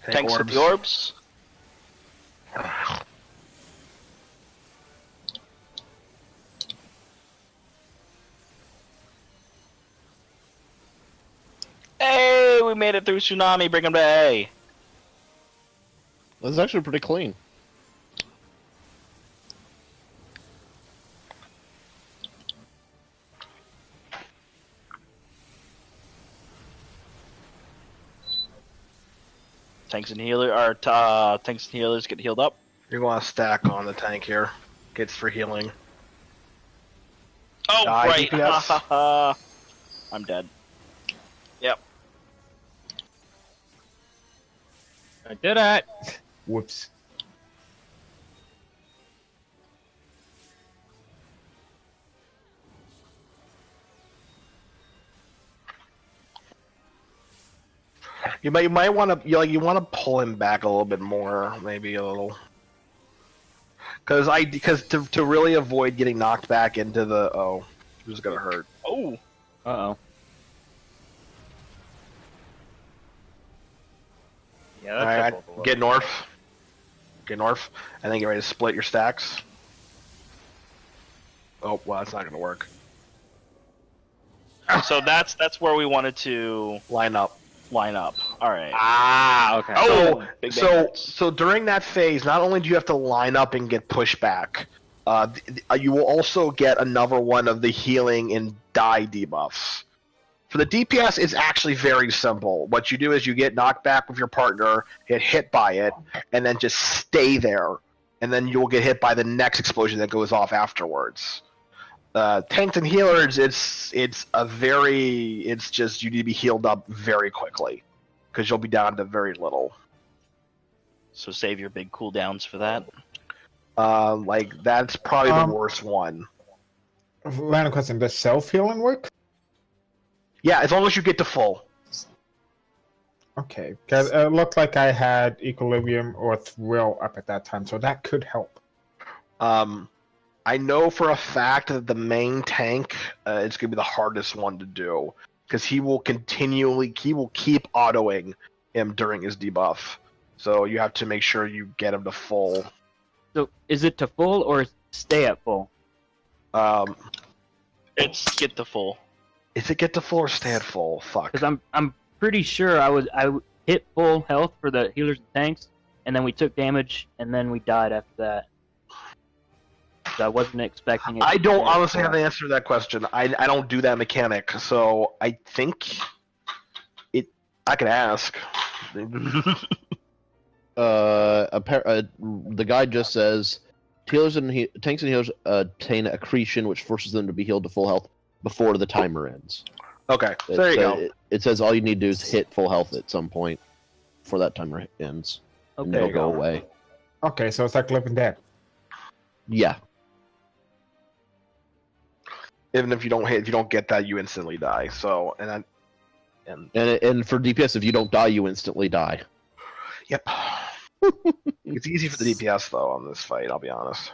Tanks with the orbs. Hey, we made it through tsunami. Bring him to A. That's actually pretty clean. Tanks and healers get healed up. You're going to stack on the tank here. Gets for healing. Oh, Die, right. DPS. I'm dead. Yep. I did it. Whoops. You might want to you want to pull him back a little bit more, maybe a little, because to really avoid getting knocked back into the who's gonna hurt. Oh. Uh-oh. Yeah, All that's right, get north, and then get ready to split your stacks. Oh well, that's not gonna work. So that's where we wanted to Line up. All right. Ah, okay. Oh, Big so during that phase, not only do you have to line up and get pushback, you will also get another one of the healing and die debuffs. For the DPS, it's actually very simple. What you do is you get knocked back with your partner, get hit by it, and then just stay there, and then you'll get hit by the next explosion that goes off afterwards. Tanks and healers, it's just you need to be healed up very quickly, because you'll be down to very little. So save your big cooldowns for that. Like that's probably the worst one. Random question: does self-healing work? Yeah, as long as you get to full. Okay, because it looked like I had Equilibrium or Thrill up at that time, so that could help. I know for a fact that the main tank is going to be the hardest one to do, because he will keep autoing him during his debuff. So you have to make sure you get him to full. So is it to full or stay at full? It's get to full. Is it get to full or stay at full? Fuck. Because I'm pretty sure I hit full health for the healers and tanks, and then we took damage, and then we died after that. So I wasn't expecting it. I don't honestly have the answer to that question. I don't do that mechanic, so I think I can ask. The guide just says tanks and healers attain accretion, which forces them to be healed to full health before the timer ends. Okay, so there you go. It says all you need to do is hit full health at some point before that timer ends, and it'll go away. Okay, so it's like Living Dead. Yeah. Even if you don't get that, you instantly die. So and for DPS, if you don't die, you instantly die. Yep. It's easy for the DPS though on this fight. I'll be honest.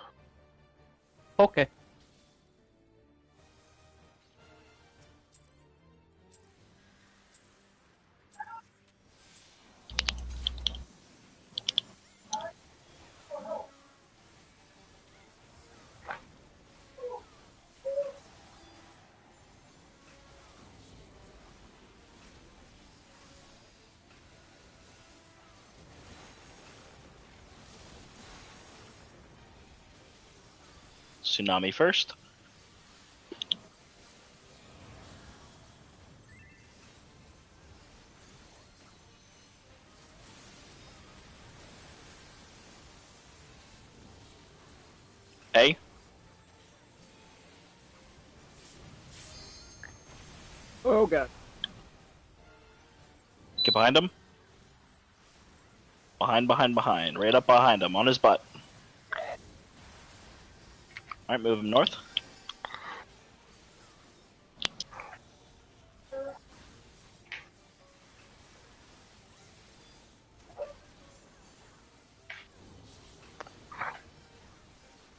Okay. Tsunami first. A. Oh god. Get behind him. Behind. Right up behind him, on his butt. Alright, move him north.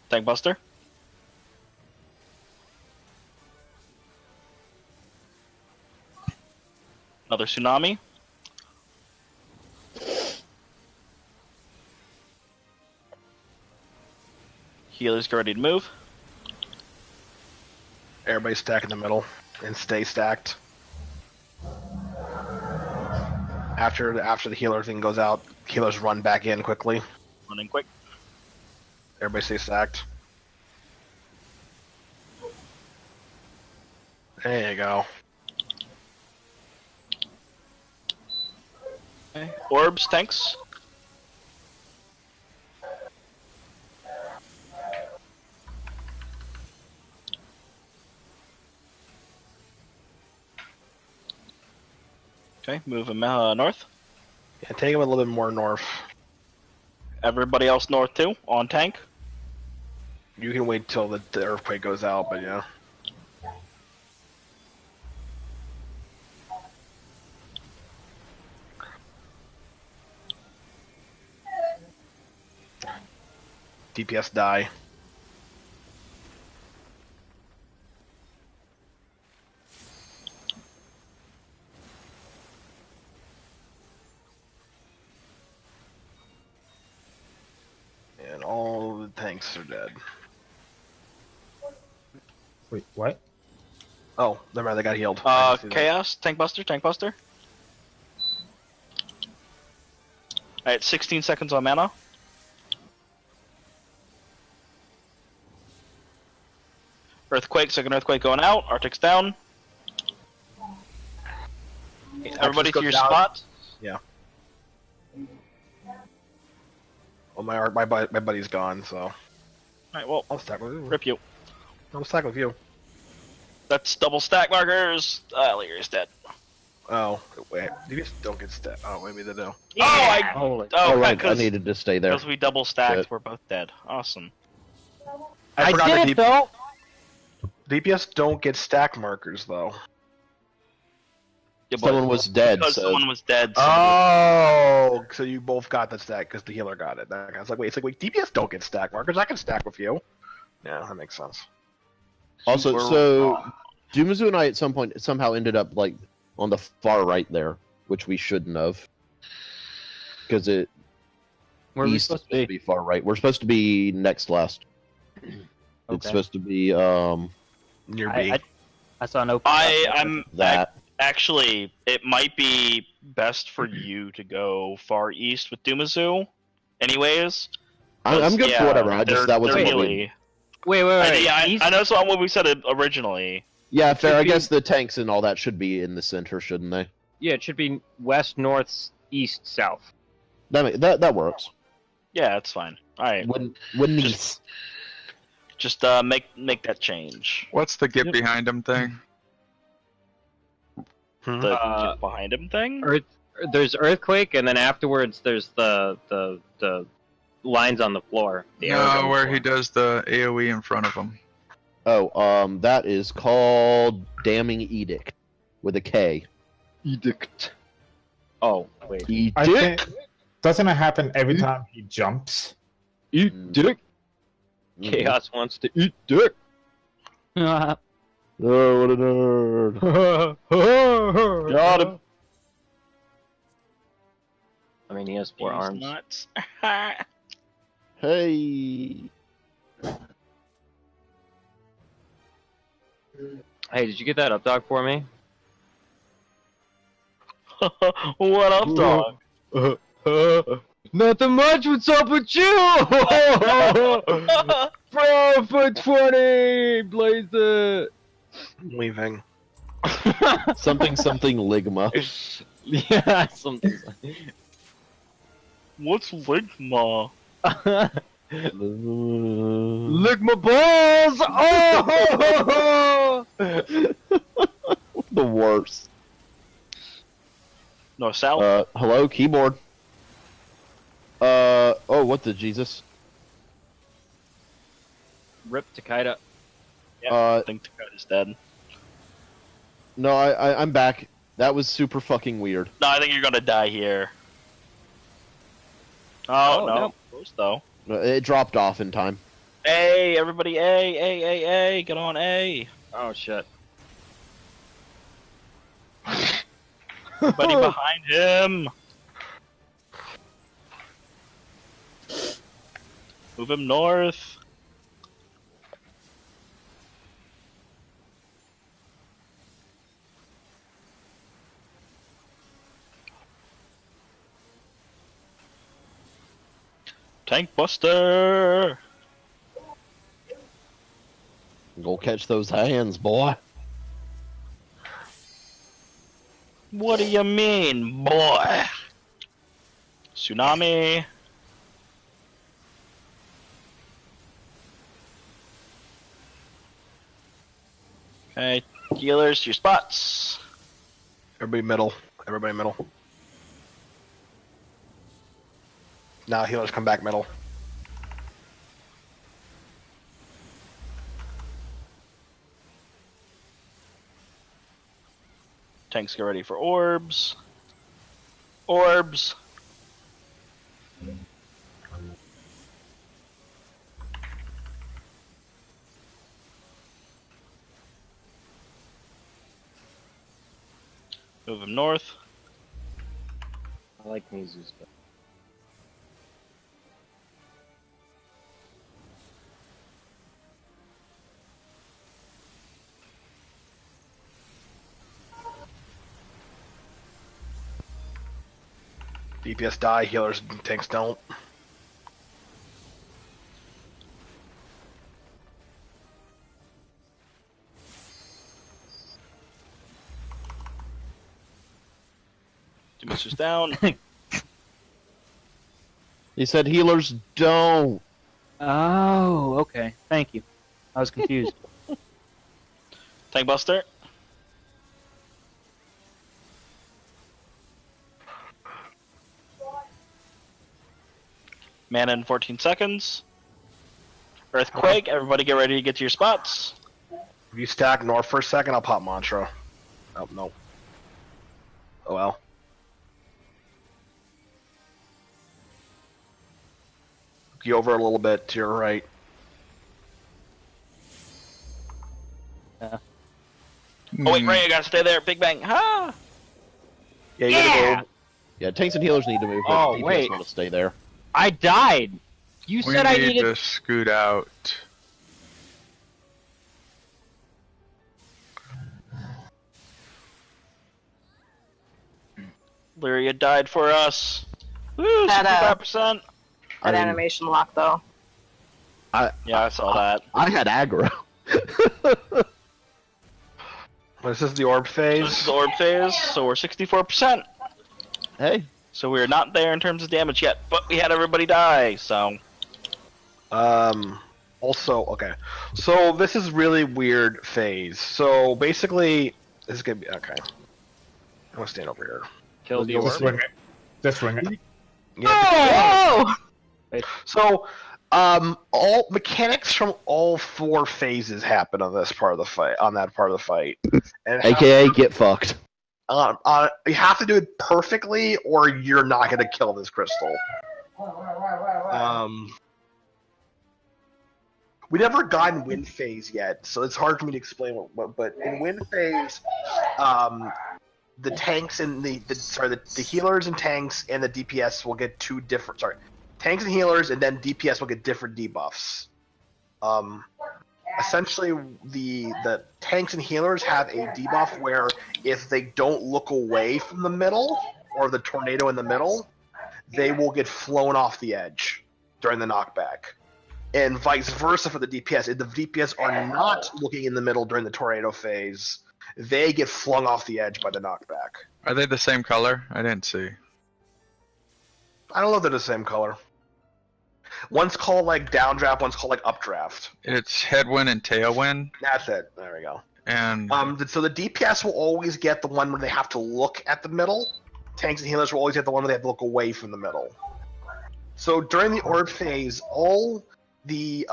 Tank Buster. Another Tsunami. Healers get ready to move. Everybody stack in the middle and stay stacked. After the healer thing goes out, healers run back in quickly. Running quick. Everybody stay stacked. There you go. Okay. Orbs, tanks. Okay, move him north. Yeah, take him a little bit more north. Everybody else north too, on tank. You can wait till the earthquake goes out, but yeah. DPS die. And all the tanks are dead. Wait, what? Oh, never mind, they got healed. Chaos, tank buster. Alright, 16 seconds on mana. Earthquake, second earthquake going out. Arctic's down. Everybody to your spot. Yeah. Well, my buddy's gone, so. Alright, well, I'll stack with you. rip you. I'll stack with you. That's double stack markers. Lear's dead. Oh, wait. You just don't get stacked. Oh, maybe they do. Yeah! Oh, Right, I needed to stay there. Because we double stacked, Shit. we're both dead. Awesome. I forgot did that it though! DPS don't get stack markers, though. Yeah, but Someone was dead, because so someone was dead. So Oh, so you both got the stack because the healer got it. I was like, wait, DPS don't get stack markers. I can stack with you. Yeah, that makes sense. also We're- so Dumazu and I at some point somehow ended up like on the far right there, which we shouldn't have. Because it Where are we east is supposed to be? far right. We're supposed to be next last. It's Okay. supposed to be Near B. I saw no. I'm that. actually. It might be best for you to go far east with Dumazu. Anyways, I'm good for whatever. I just that was they're what we. really. Wait. Yeah, East? I know that's not what we said originally. Yeah, fair. I be- guess the tanks and all that should be in the center, shouldn't they? Yeah, it should be west, north, east, south. That works. Yeah, it's fine. All right, Wouldn't just make that change. What's the get behind him thing? The get behind him thing. There's earthquake, and then afterwards there's the lines on the floor. The arrows on No, the where floor. he does the AOE in front of him. Oh, that is called Damning Edict with a K. Edict. Oh wait. I Edict. think doesn't it happen every time he jumps? Eat dick. Chaos wants to eat dick. Oh, what a nerd. Got him. I mean, he has 4 He's arms. nuts. Hey. Hey, did you get that up dog for me? What up, dog? Nothing much. What's up with you? Bro, for 20, blaze it. Leaving. Something ligma. Yeah, something. What's Ligma? Lick my balls! Oh! The worst. No, Sal. Hello, keyboard. Oh, what the Jesus? Rip Takeda. Yeah, I think Dakota's dead. No, I'm back. That was super fucking weird. No, I think you're gonna die here. Oh, no. Close though. It dropped off in time. A, everybody, A, get on A. Oh shit. Buddy behind him. Move him north. Tank Buster! Go catch those hands, boy. What do you mean, boy? Tsunami. Okay, healers, your spots. Everybody middle. Everybody middle. Now healers come back middle. Tanks get ready for orbs. Orbs. Move him north. I like Mizu's stuff. DPS die, healers and tanks don't. Demonster's down. He said healers don't. Oh, okay. Thank you. I was confused. Tank Buster. Mana in 14 seconds. Earthquake, everybody get ready to get to your spots. If you stack north for a second, I'll pop mantra. Oh, no. Oh well. Go over a little bit to your right. Yeah. Oh wait, Ray, I gotta stay there. Big Bang. Ha! Yeah, you gotta go. Yeah, tanks and healers need to move. But Oh, DPS wait. want to stay there. I died. You We said I need needed. to scoot out. Lyria died for us. Woo, That, 65%. That I mean, animation lock, though. Yeah, I saw that. I had aggro. This is the orb This phase. is the orb phase, so we're 64%. Hey, So we're not there in terms of damage yet, but we had everybody die, so... Also, okay. So this is really weird phase. So basically, this is gonna be okay. I'm gonna stand over here. Kill the Just orb. swing it. Just swing it. Yeah. Whoa! So, all mechanics from all 4 phases happen on this part of the fight. On that part of the fight, and AKA get fucked. you have to do it perfectly, or you're not gonna kill this crystal. We never got in wind phase yet, so it's hard for me to explain what. But in wind phase, the tanks and the healers and tanks and the DPS will get 2 different. Sorry, tanks and healers, and then DPS will get different debuffs. Essentially, the tanks and healers have a debuff where if they don't look away from the middle or the tornado in the middle, they will get flown off the edge during the knockback. And vice versa for the DPS. If the DPS are not looking in the middle during the tornado phase, they get flung off the edge by the knockback. Are they the same color? I didn't see. I don't know if they're the same color. One's called like downdraft, one's called like updraft. It's headwind and tailwind, That's it. There we go. and So the DPS will always get the one where they have to look at the middle. Tanks and healers will always get the one where they have to look away from the middle. So during the orb phase, all the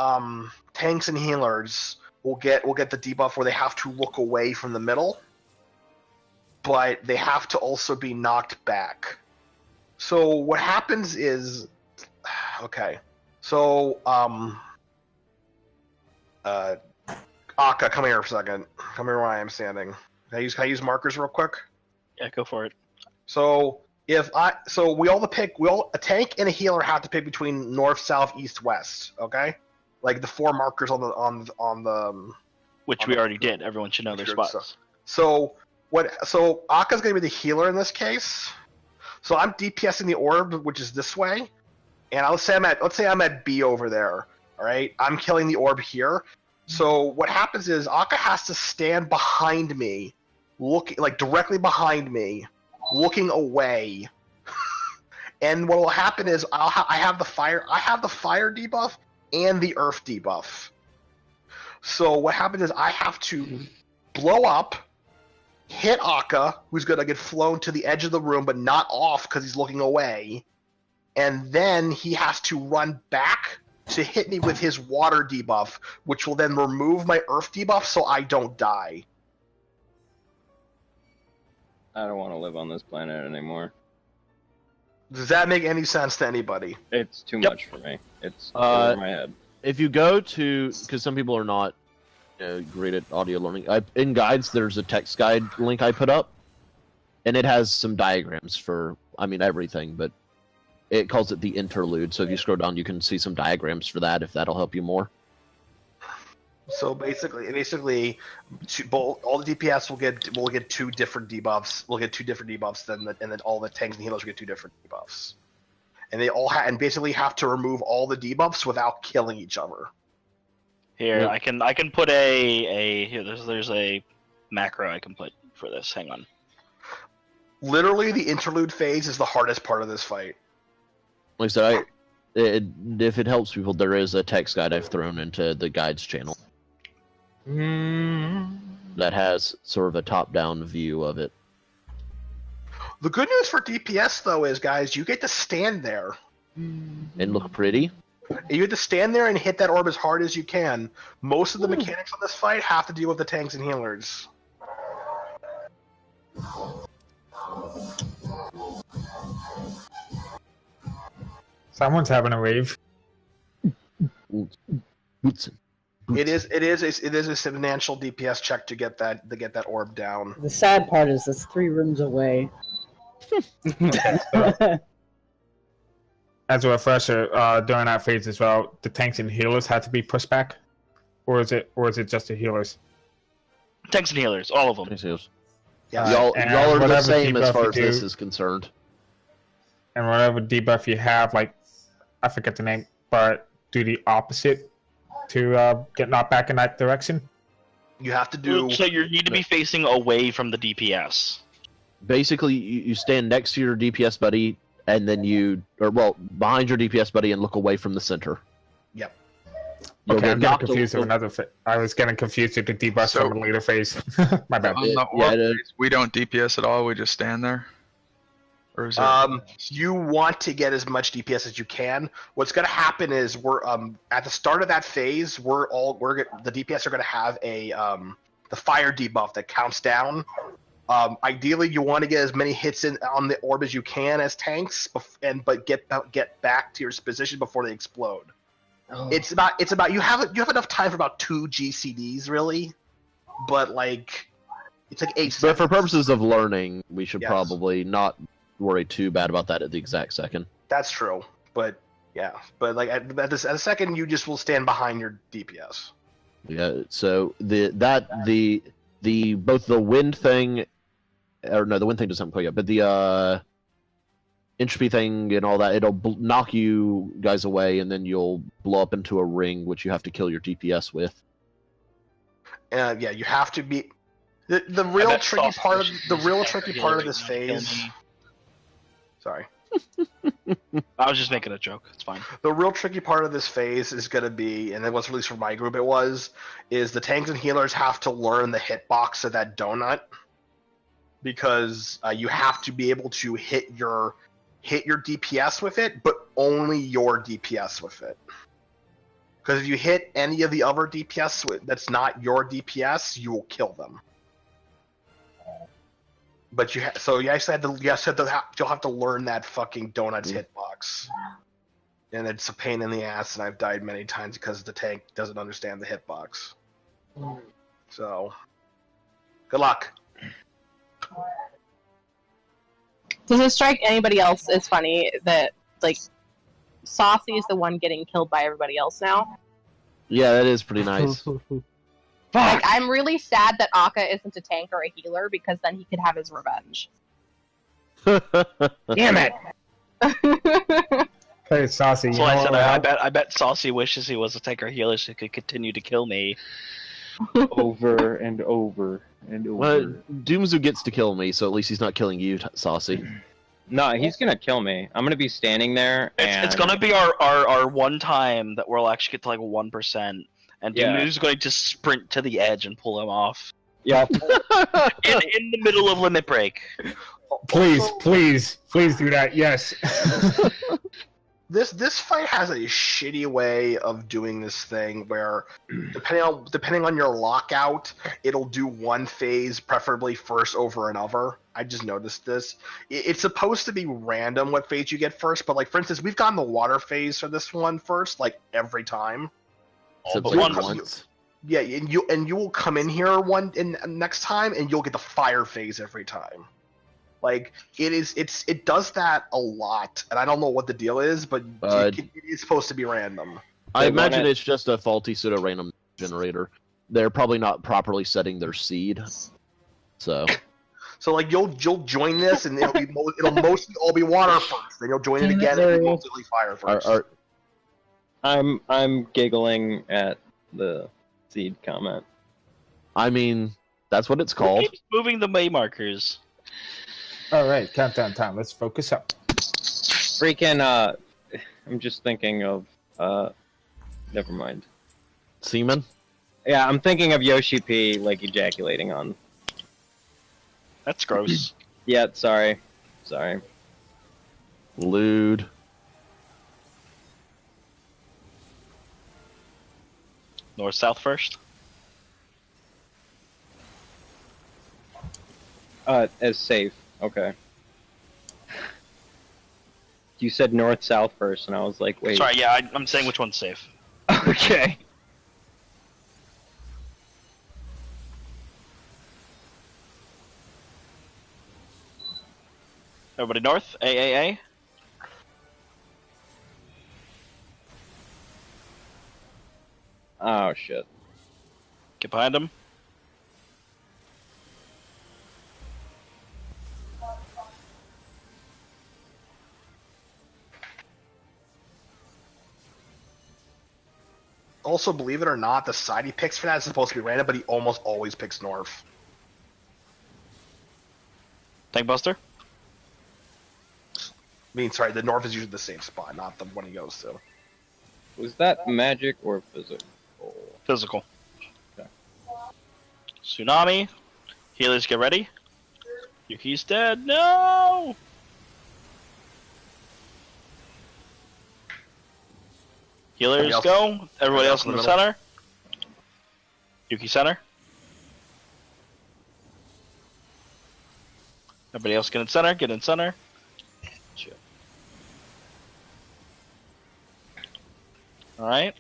tanks and healers will get the debuff where they have to look away from the middle, but they have to also be knocked back. So what happens is, okay, so Akka, come here for a second. Come here where I am standing. Can I use markers real quick? Yeah, go for it. So a tank and a healer have to pick between north, south, east, west. Okay, like the 4 markers on the. Which we already did. Everyone should know their Sure, spots. So Akka's gonna be the healer in this case. So I'm DPSing the orb, which is this way, and let's say I'm at B over there. All right, I'm killing the orb here. So what happens is Akka has to stand behind me, directly behind me, looking away. And what will happen is I have the fire debuff and the earth debuff. So what happens is I have to blow up, hit Akka, who's gonna get flown to the edge of the room but not off because he's looking away, and then he has to run back to hit me with his water debuff, which will then remove my earth debuff so I don't die. I don't want to live on this planet anymore. Does that make any sense to anybody? It's too Yep. much for me. It's Uh, over my head. If you go to, because some people are not great at audio learning, in guides there's a text guide link I put up, and it has some diagrams for, everything, but it calls it the interlude. So if you scroll down, you can see some diagrams for that if that'll help you more. So basically, all the DPS will get 2 different debuffs. We'll get 2 different debuffs, and then all the tanks and healers will get 2 different debuffs. And they all basically have to remove all the debuffs without killing each other. Here, Yep. I can put here. There's a macro I can put for this. Hang on. Literally, the interlude phase is the hardest part of this fight. Like I said, if it helps people, there is a text guide I've thrown into the guides channel that has sort of a top-down view of it. The good news for DPS though is, guys, you get to stand there. And look pretty. You get to stand there and hit that orb as hard as you can. Most of the mechanics on this fight have to deal with the tanks and healers. Someone's having a rave. Woodson. It is a substantial DPS check to get that orb down. The sad part is it's 3 rooms away. As a refresher, during that phase as well, the tanks and healers had to be pushed back, or is it just the healers? Tanks and healers, all of them. Yeah. Y'all and are the whatever same as debuff far you as this do- is concerned. And whatever debuff you have, like I forget the name, but do the opposite to get knocked back in that direction. You have to do. So you need to be facing away from the DPS. Basically, you stand next to your DPS buddy, and then behind your DPS buddy, and look away from the center. Yep. You'll Okay, get I'm getting knocked confused a- with another. I was getting confused with the debuff So- from the later phase. My bad. On the yeah, orb it is. phase, we don't DPS at all. We just stand there. Or is it? You want to get as much DPS as you can. What's going to happen is we're at the start of that phase, the DPS are going to have the fire debuff that counts down. Ideally, you want to get as many hits on the orb as you can as tanks, but get back to your position before they explode. Oh. It's about you have enough time for about 2 GCDs really, but like it's like 8 But for seconds. purposes of learning, we should Yes. probably not worry too bad about that at the exact second. That's true, but yeah, but like at the second, you just will stand behind your DPS. Yeah. So the both the wind thing, or no, the wind thing doesn't quite yet, but the entropy thing and all that, it'll knock you guys away, and then you'll blow up into a ring, which you have to kill your DPS with. Yeah, you have to be the real bet tricky Sauce part of wishes the he real was tricky Tanker part of Healer this and kill phase. me. Sorry. I was just making a joke. It's fine. The real tricky part of this phase is going to be, and it was released for my group, is the tanks and healers have to learn the hitbox of that donut, because you have to be able to hit your DPS with it, but only your DPS with it. Because if you hit any of the other DPS that's not your DPS, you will kill them. But you actually you'll have to learn that fucking donut's hitbox, and it's a pain in the ass. And I've died many times because the tank doesn't understand the hitbox. So, good luck. Does it strike anybody else as funny that, like, Saucy is the one getting killed by everybody else now? Yeah, that is pretty nice. Like, I'm really sad that Akka isn't a tank or a healer, because then he could have his revenge. Damn it! Hey, Saucy, So I said, I bet Saucy wishes he was a tanker healer so he could continue to kill me. Over and over and over. Well, Doomzu gets to kill me, so at least he's not killing you, Saucy. No, he's gonna kill me. I'm gonna be standing there, and It's gonna be our one time that we'll actually get to like 1%, and Yeah. Doomzu's going to sprint to the edge and pull him off Yep. in the middle of limit break. Please do that. Yes. This fight has a shitty way of doing this thing where, depending on your lockout, it'll do one phase preferably first over another. I just noticed this. It's supposed to be random what phase you get first, but like for instance, we've gotten the water phase for this one first, like every time. Except but like one- once. Yeah, and you will come in here next time, and you'll get the fire phase every time. Like it does that a lot, and I don't know what the deal is, but it is supposed to be random. I They imagine want it- it's just a faulty pseudo-random generator. They're probably not properly setting their seed. So So like you'll join this, and it'll mostly all be water first. Then you'll join it Damn it, again, and it'll Larry. be mostly fire first. I'm giggling at the seed comment. I mean, that's what it's Who called. keeps moving the May markers? All right, countdown time. Let's focus up. Freaking I'm just thinking of never mind. Seaman? Yeah, I'm thinking of Yoshi P like ejaculating on. That's gross. Yeah, sorry. Lewd. North south first. As safe. Okay. You said north south first, and I was like, wait. Sorry, yeah, I'm saying which one's safe. Okay. Everybody north. A. Oh shit. Get behind him. Also, believe it or not, the side he picks for that is supposed to be random, but he almost always picks north. Tank Buster. Sorry, the north is usually the safe spot, not the one he goes to. Was that magic or physical? Physical. Okay. Tsunami. Healers, get ready. Yuki's dead. No! Healers, go. Everybody else in the center. Yuki center. Everybody else get in center. Get in center. Shit. Alright.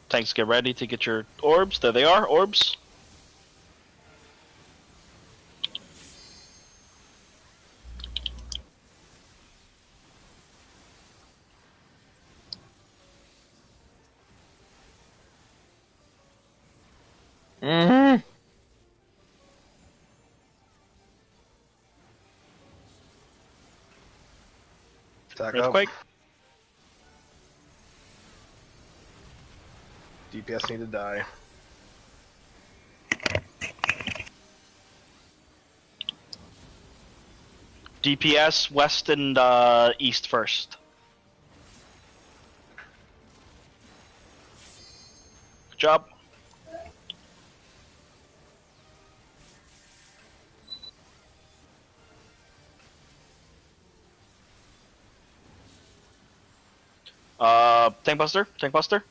Tanks, get ready to get your orbs. There they are, orbs. Mm-hmm. Earthquake. DPS need to die. DPS west and east first. Good job. Tank Buster, Tank Buster.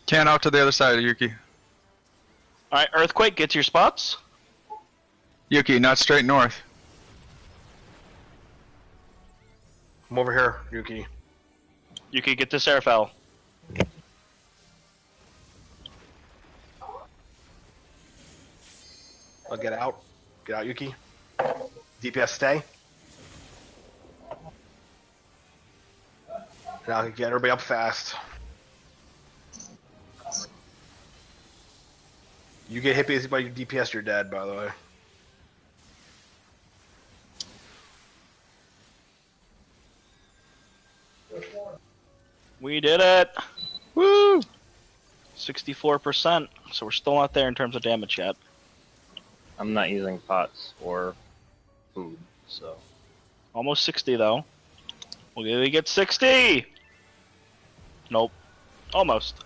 Can out to the other side, Yuki. Alright, Earthquake, get to your spots. Yuki, not straight north. Come over here, Yuki. Yuki, get to Serafel. I'll get out. Get out, Yuki. DPS stay. Now get everybody up fast. You get hit basically by your DPS, you're dead, by the way. We did it! Woo! 64%, so we're still not there in terms of damage yet. I'm not using pots or food, so. Almost 60 though. Will we get 60? Nope. Almost.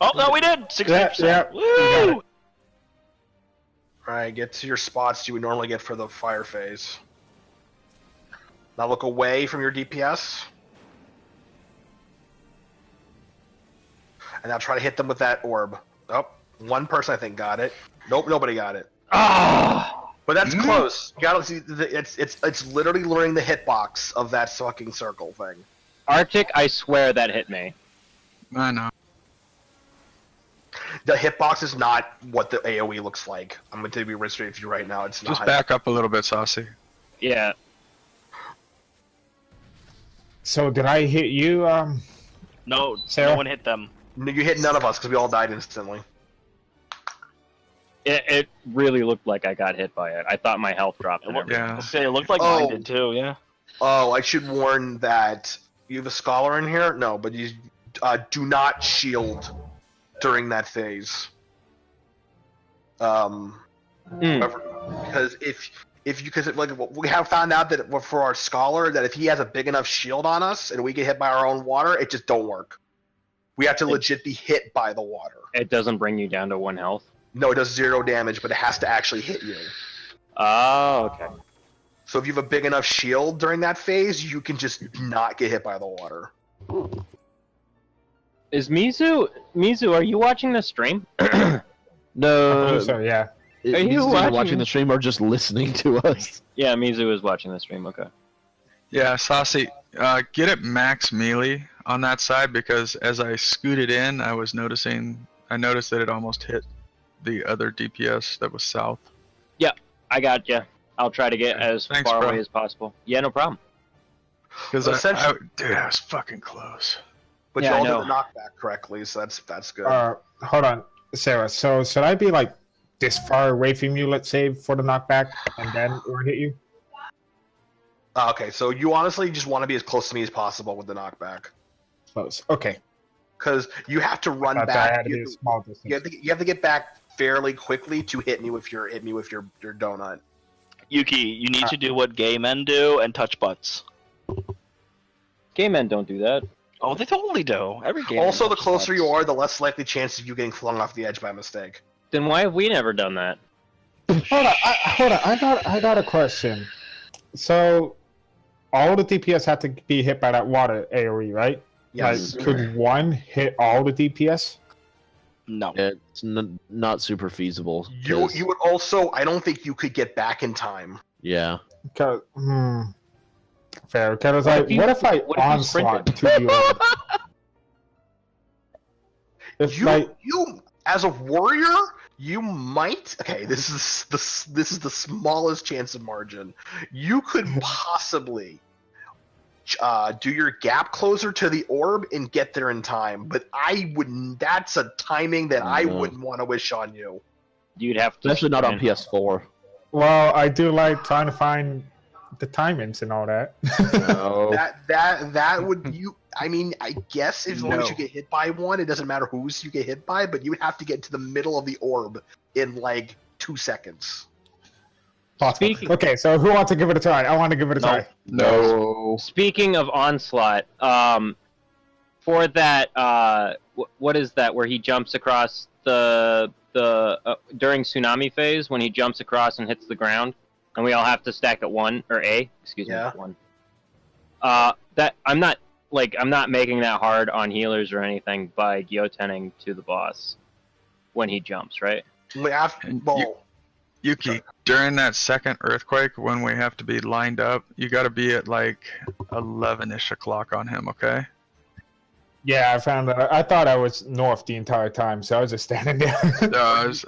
Oh, no, we did! 60%. Yeah. Woo! Alright, get to your spots you would normally get for the fire phase. Now look away from your DPS. And now try to hit them with that orb. Oh, one person I think got it. Nope, nobody got it. Ah! But that's close. You gotta see, it's literally learning the hitbox of that fucking circle thing. Arctic, I swear that hit me. I know. The hitbox is not what the AoE looks like. I'm going to be real straight with you right now. It's not. Just back up a little bit, Saucy. Yeah. So did I hit you, No, Sarah? no one hit them. You hit none of us because we all died instantly. It really looked like I got hit by it. I thought my health dropped and everything. Yeah. It looked like mine did too, yeah. Oh, I should warn that you have a scholar in here? No, but you do not shield during that phase. Because we have found out that for our scholar that if he has a big enough shield on us and we get hit by our own water, it just don't work. We have to legit be hit by the water. It doesn't bring you down to 1 health? No, it does 0 damage, but it has to actually hit you. Oh, okay. So if you have a big enough shield during that phase, you can just not get hit by the water. Is Mizu, are you watching the stream? No. so yeah. Are you watching the stream or just listening to us? Yeah, Mizu is watching the stream, okay. Yeah, Saucy, get it max melee. on that side because as I scooted in, I noticed that it almost hit the other DPS that was south. I got you. I'll try to get as Thanks, far bro. away as possible. Yeah, no problem. Because dude, I was fucking close. But Yeah, you I all know. did the knockback correctly, so that's good. Hold on, Sarah. So should I be like this far away from you, let's say, for the knockback, and then or hit you? Okay, so you honestly just want to be as close to me as possible with the knockback, Close. Okay. because you have to run Thought that back. had to be a small distance. You have to get back fairly quickly to hit me with your donut. Yuki, you need to do what gay men do and touch butts. Gay men don't do that. Oh, they totally do. Every game. Also, the closer you are, the less likely chance of you getting flung off the edge by mistake. Then why have we never done that? Hold on. I got a question. So, all the DPS have to be hit by that water AoE, right? Yes. Like, could one hit all the DPS? No. It's not super feasible. You 'cause- would also. I don't think you could get back in time. Yeah. Cause, fair. Because What if you onslaught sprinted? to you? If You as a warrior, you might. Okay, this is the smallest chance of margin. You could possibly do your gap closer to the orb and get there in time, but I wouldn't. That's a timing that I wouldn't want to wish on you. You'd have to. Especially not on sprint. PS4. well, I do like trying to find the timings and all that. No. That would you. I mean, I guess as long as you get hit by one, it doesn't matter whose you get hit by, but you would have to get to the middle of the orb in like 2 seconds. Speaking- Okay, so who wants to give it a try? I want to give it a try. No. Speaking of onslaught, for that, what is that? Where he jumps across the during tsunami phase when he jumps across and hits the ground, and we all have to stack at one or A. Excuse me, Yeah. one. That I'm not making that hard on healers or anything by guillotining to the boss when he jumps, right? Yuki, during that second earthquake, when we have to be lined up, you got to be at like 11-ish o'clock on him, okay? Yeah, I found that. I thought I was north the entire time, so I was just standing there. No,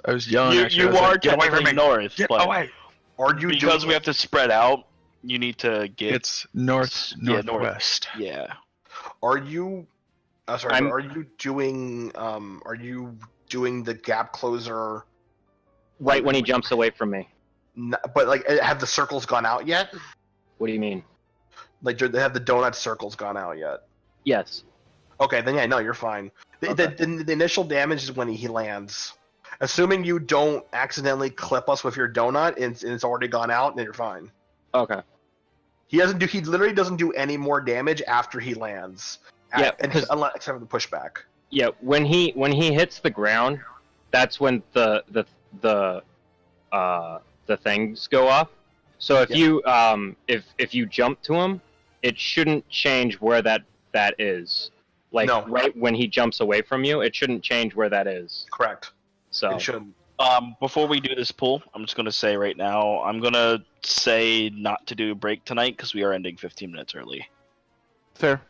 I was yelling at you. You I was are like, get away from technically me. north, Get but away. Are you because doing we have to spread out, you need to get. It's northwest. Yeah. Are you? Sorry. I'm- Are you doing? Are you doing the gap closer? Right when he jumps away from me. But like, have the circles gone out yet? What do you mean? Like, have the donut circles gone out yet? Yes. Okay, then yeah, no, you're fine. The initial damage is when he lands. Assuming you don't accidentally clip us with your donut and it's already gone out, then you're fine. Okay. He literally doesn't do any more damage after he lands. Yeah, except for the pushback. Yeah, when he hits the ground, that's when the things go off. So if you if you jump to him, it shouldn't change where that is. Like No. right when he jumps away from you, it shouldn't change where that is. Correct. So It shouldn't. Before we do this pool, I'm just gonna say right now, I'm gonna say not to do a break tonight because we are ending 15 minutes early. Fair.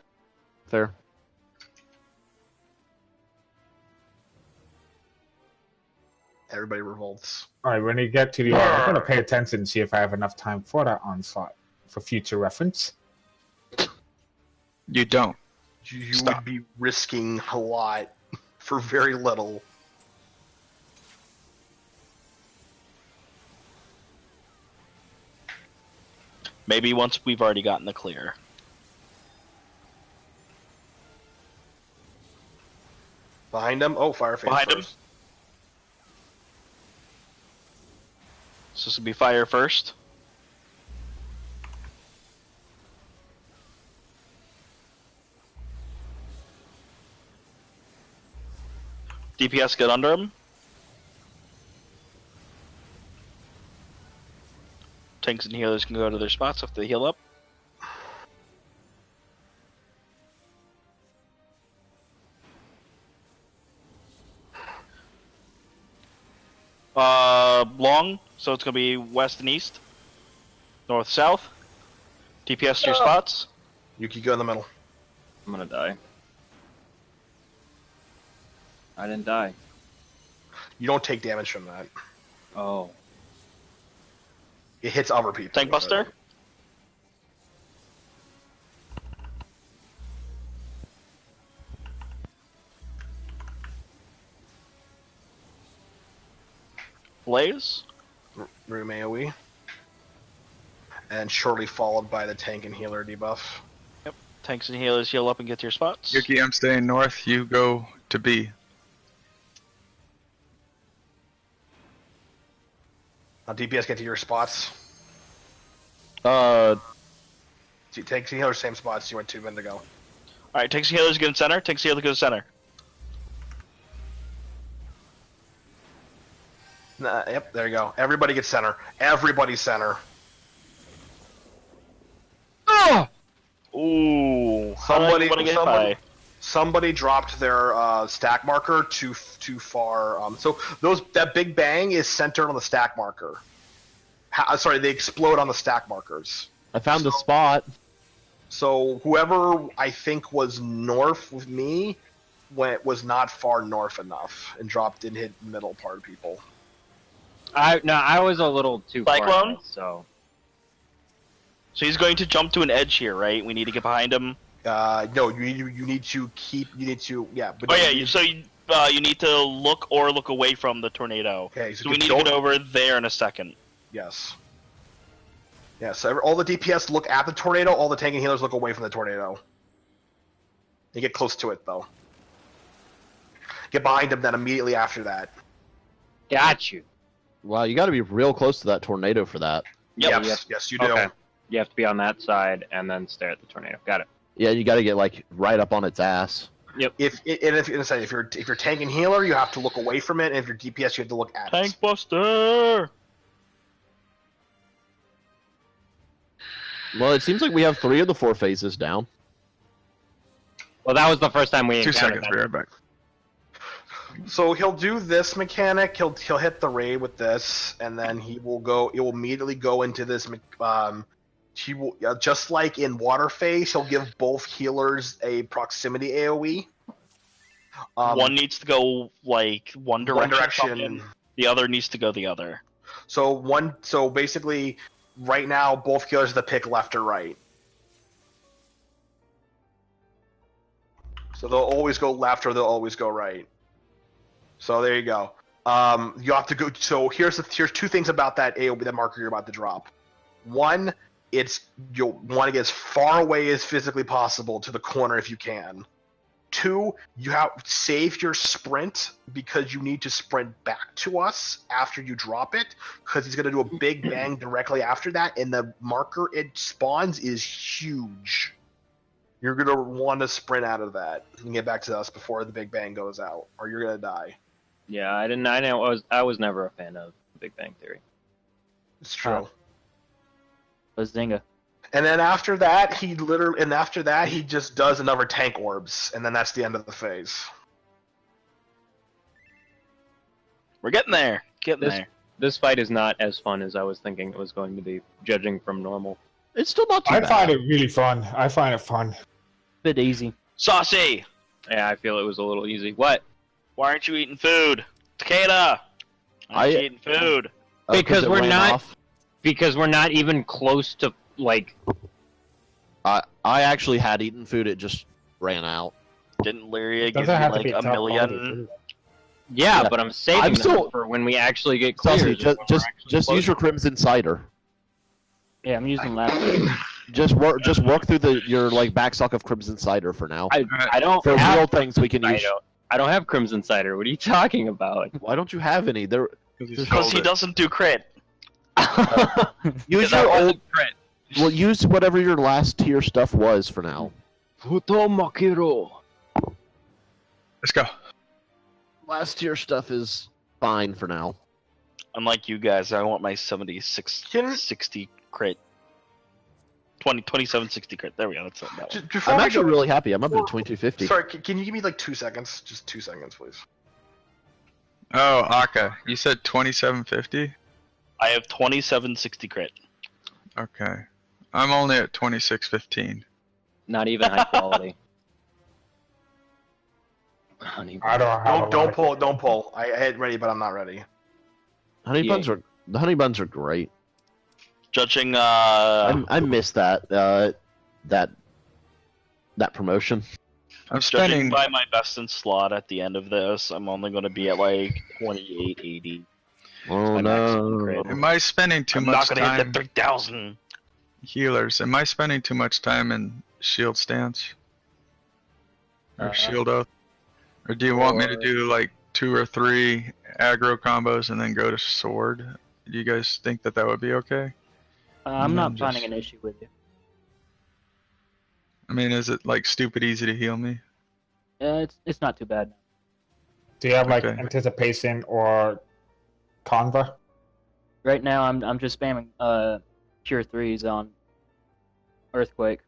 Everybody revolts. All right, when you get to the order, I'm going to pay attention and see if I have enough time for that onslaught for future reference. You don't. You Stop. would be risking a lot for very little. Maybe once we've already gotten the clear. Behind him? Oh, fire phase Behind him. first. So this will be fire first. DPS get under him. Tanks and healers can go to their spots if they heal up. Long, so it's gonna be west and east, north, south. DPS to your spots. Yuki, go in the middle. I'm gonna die. I didn't die. You don't take damage from that. Oh. It hits other people. Tank Buster? Blaze? Room AoE. And shortly followed by the tank and healer debuff. Yep. Tanks and healers heal up and get to your spots. Yuki, I'm staying north. You go to B. Now DPS get to your spots. Uh, So tanks and healers same spots you went 2 minutes ago. Alright, tanks and healers get in center. Tanks and healers go to center. Yep, there you go. Everybody gets center. Everybody center. Oh! Ooh. Somebody dropped their stack marker too far. So that big bang is centered on the stack marker. Sorry, they explode on the stack markers. I found the spot. So whoever I think was north with me was not far north enough and didn't hit the middle part of people. I was a little too Cyclone? far away, so he's going to jump to an edge here, right? We need to get behind him. No, you need to yeah. But Oh yeah, you need to look away from the tornado. Okay, so we need to get over there in a second. Yes. Yeah, so all the DPS look at the tornado, all the tank and healers look away from the tornado. You get close to it, though. Get behind him then immediately after that. got you. Wow, you got to be real close to that tornado for that. Yep. Yes, you do. Okay. You have to be on that side and then stare at the tornado. Got it. Yeah, you got to get like right up on its ass. If you're tank and healer, you have to look away from it, and if you're DPS, you have to look at Tank it. Buster! Well, it seems like we have 3 of the 4 phases down. Well, that was the first time we 2 encountered seconds, that. be right back. So he'll do this mechanic. He'll hit the raid with this, and then he will go. It will immediately go into this. He will just like in Water Phase. He'll give both healers a proximity AOE. One needs to go like one direction. One direction. The other needs to go the other. So basically, right now both healers have to pick left or right. So they'll always go left or they'll always go right. So there you go. You have to go. So here's 2 things about that AOE, that marker you're about to drop. One, you'll want to get as far away as physically possible to the corner if you can. 2, you have save your sprint because you need to sprint back to us after you drop it, because he's going to do a big bang directly after that, and the marker it spawns is huge. You're going to want to sprint out of that and get back to us before the big bang goes out, or you're going to die. Yeah, I was never a fan of Big Bang Theory. It's true. Bazinga. And then after that, he just does another tank orbs, and then that's the end of the phase. We're getting there. This fight is not as fun as I was thinking it was going to be, judging from normal. It's still not too I bad. find it really fun. I find it fun. Bit easy. Saucy! Yeah, I feel it was a little easy. What? Why aren't you eating food? Takeda! Why aren't you eating food? Because it we're ran not- off. Because we're not even close to, like... I actually had eaten food. It just ran out. Didn't Lyria give Doesn't you have to like be a top million? quality. Yeah, Yeah. but I'm saving I'm them still- for when we actually get clears. Saucy, and when we're actually just close. use your Crimson Cider. Yeah, I'm using last. Just work through your like backstock of Crimson Cider for now. I don't For have, real things we can use. I don't have Crimson Cider. What are you talking about? Why don't you have any? There. Because he doesn't do crit. Use your old. Well, use whatever your last tier stuff was for now. Futomakiro. Let's go. Last tier stuff is fine for now. Unlike you guys, I want my 60 crit. 2760 crit. There we go. That's it. That one. Before I'm we actually go- really happy. I'm up to 2250. Sorry, can you give me like 2 seconds? Just 2 seconds, please. Oh, Aka, you said 2750? I have 2760 crit. Okay. I'm only at 2615. Not even high quality. Honey I don't have a lot Don't of- pull. Don't pull. I hit ready, but I'm not ready. The honey buns are great. Judging, I missed that promotion. I'm judging spending. by my best in slot at the end of this, I'm only going to be at like 2880. Oh my maximum no! crit. Am I spending too I'm much not going to hit time? the 3000. Healers, am I spending too much time in shield stance? Or shield oath? Or do you want me to do like 2 or 3 aggro combos and then go to sword? Do you guys think that that would be okay? I'm not just- finding an issue with you. I mean, is it like stupid easy to heal me? It's not too bad. Do you have like Okay. anticipation or conva? Right now, I'm just spamming Cure 3s on Earthquake.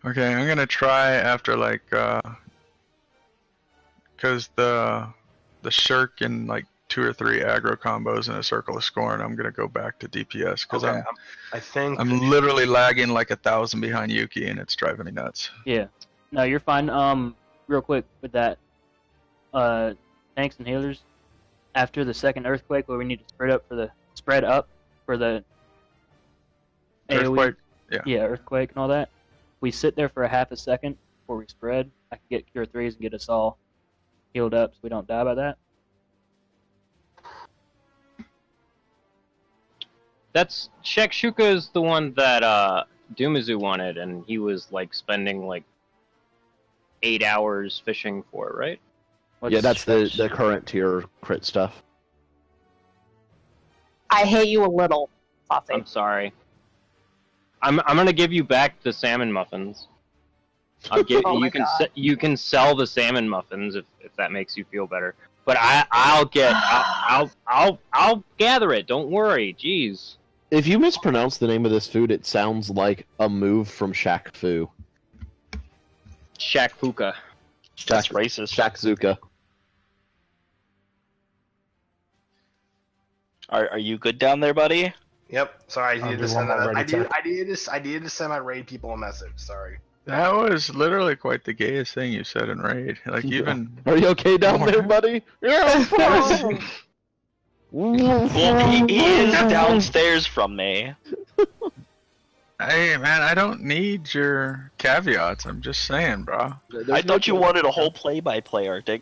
Okay, I'm gonna try after like cause the shirk and like 2 or 3 aggro combos in a circle of scorn, I'm gonna go back to DPS because Okay, I think I'm literally lagging like 1,000 behind Yuki and it's driving me nuts. Yeah. No, you're fine. Real quick with that, tanks and healers. After the second Earthquake, where we need to spread up for the Earthquake, AoE, yeah. Earthquake and all that. We sit there for a half a second before we spread. I can get Cure 3s and get us all healed up so we don't die by that. That's Shakshuka is the one that Dumazu wanted, and he was like spending like 8 hours fishing for, right? Yeah, that's the current tier crit stuff. I hate you a little, Saucy. I'm sorry. I'm gonna give you back the salmon muffins. I'll give, Oh my God. You can sell the salmon muffins if that makes you feel better. But I'll gather it. Don't worry. Jeez. If you mispronounce the name of this food, it sounds like a move from Shaq Fu. Shakfuka. That's racist. Shakzuka. Are you good down there, buddy? Yep. Sorry, I I'll needed do to one send more that. ready check. I needed to send my raid people a message. Sorry. That was literally quite the gayest thing you said in Raid. Like even Are you okay down there, buddy? Yeah, I'm fine. Well, he is downstairs from me. hey man, I don't need your caveats. I'm just saying, bro. I thought you wanted a whole play-by-play, Arctic.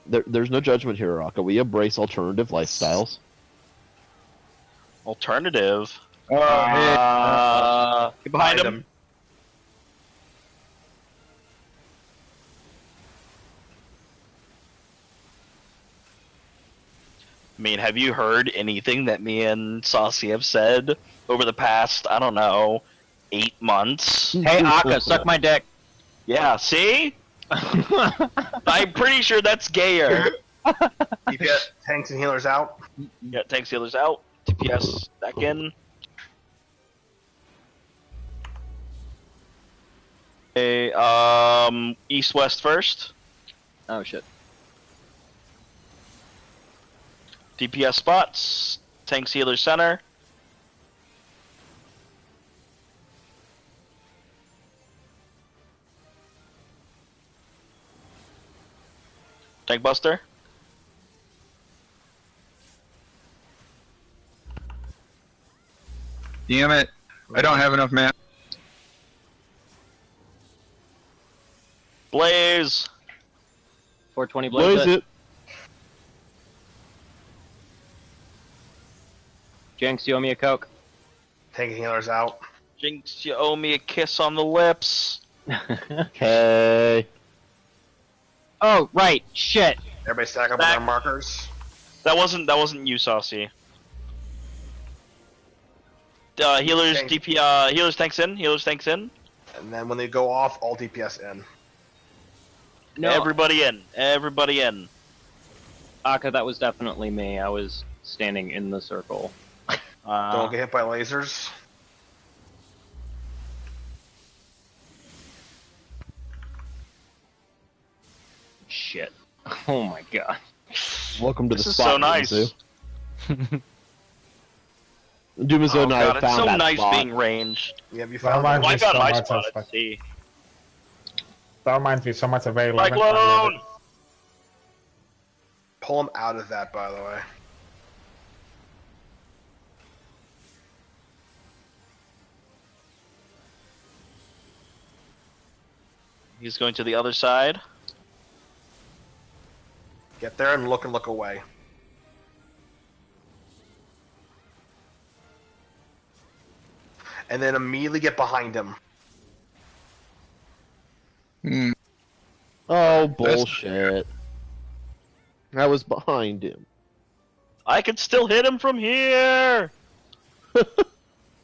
There's no judgment here, Raka. We embrace alternative lifestyles. Alternative. Get behind him. I mean, have you heard anything that me and Saucy have said over the past, I don't know, 8 months? Hey, Akka, suck my dick. Yeah, see? I'm pretty sure that's gayer. You get tanks and healers out. Yeah, tank sealers out. TPS back in. Okay, east-west first. Oh shit. DPS spots. Tank sealer center. Tank buster. Damn it. I don't have enough mana. Blaze. 420 Blaze blaze it. Jinx, you owe me a coke. Tank and healers out. Jinx, you owe me a kiss on the lips. Okay. Oh, right. Shit. Everybody stack up on their markers. That wasn't you, Saucy. Healers, Tank. DP, healers tanks in. Healers tanks in. And then when they go off, all DPS in. No, Everybody in. Everybody in. Akka, that was definitely me. I was standing in the circle. Don't get hit by lasers. Shit. Oh my god. Welcome to This the is spot. so nice. Mizu. Dumazo and I God, have it's found so that nice spot. being ranged. Yeah, have you That found reminds Well, me I got so my much spot of at sea. that reminds me so much of A11. Cyclone! Pull him out of that, by the way. He's going to the other side. Get there and look away. And then immediately get behind him. Hmm. Oh, bullshit. I was behind him. I can still hit him from here!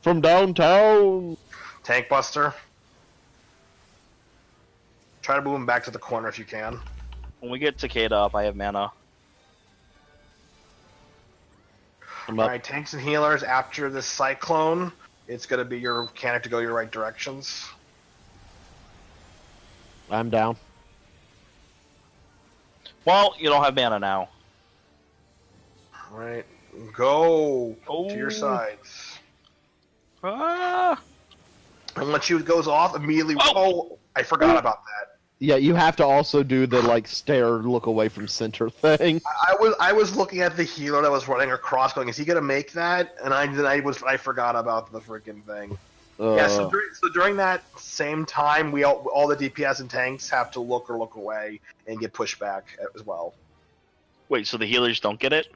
From downtown! Tank Buster. Try to move him back to the corner if you can. When we get Takeda up, I have mana. I'm up. Alright, tanks and healers, after this cyclone, it's going to be your mechanic to go your right directions. I'm down. Well, you don't have mana now. Alright, go Oh. to your sides. Ah! And once you goes off, immediately. Oh. Oh, I forgot about that. Yeah, you have to also do the, like, stare, look away from center thing. I was looking at the healer that was running across, going, "Is he gonna make that?" And I forgot about the freaking thing. Yeah, so during that same time, we all the DPS and tanks have to look away and get pushed back as well. Wait, so the healers don't get it?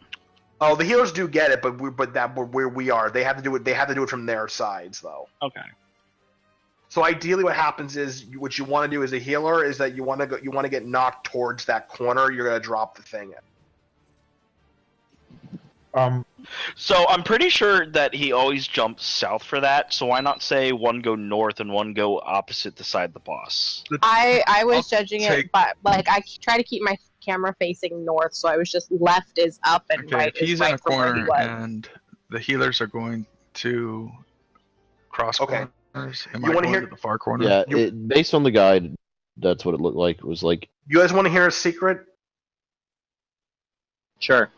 Oh, the healers do get it, but where we are, they have to do it. They have to do it from their sides, though. Okay. So ideally, what happens is what you want to do as a healer is that you want to get knocked towards that corner. You're gonna drop the thing in. So I'm pretty sure that he always jumps south for that. So why not say one go north and one go opposite the side of the boss? I was I'll judging take- it, but like I try to keep my camera facing north, so I was just left is up and Okay, right if he's is right in a from where he corner was. and the healers are going to cross Okay. corners, am You I wanna going hear- to the far corner? Yeah, based on the guide, that's what it looked like. It was like, You guys want to hear a secret? Sure.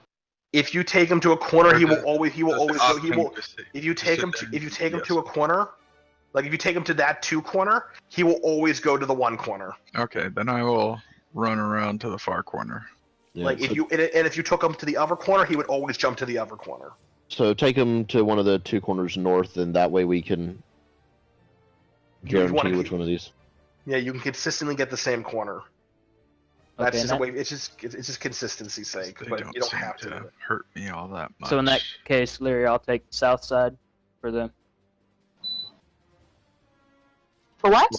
If you take him to a corner, he will Does- always does the go. He option will. just say- If you take him just to say if you take him yes. to a corner, like if you take him to that 2 corner, he will always go to the 1 corner. Okay, then I will run around to the far corner. yeah, Like so, if you took him to the other corner, he would always jump to the other corner. so take him to one of the 2 corners north, and that way we can You wanna guarantee which keep- one of these. Yeah, you can consistently get the same corner. That's Okay, just a and way. It's just consistency's sake, They but don't you don't seem have to. do it. hurt me all that much. So in that case, Leary, I'll take the south side for the. For what?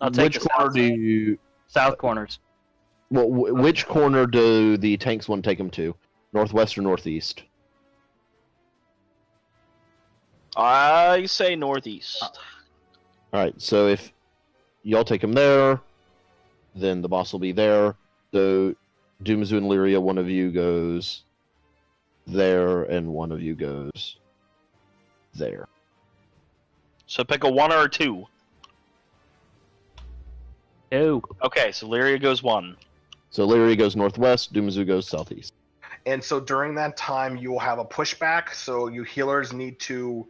I'll take Which the corner south do side. you? South corners. Well, which corner do the tanks want to take him to? Northwest or northeast? I say northeast. All right. So if y'all take him there, then the boss will be there. So Dumazu and Lyria, one of you goes there, and one of you goes there. So pick a 1 or a 2. 2. Okay, so Lyria goes 1. So Lyria goes northwest, Dumazu goes southeast. And so during that time, you will have a pushback. So you healers need to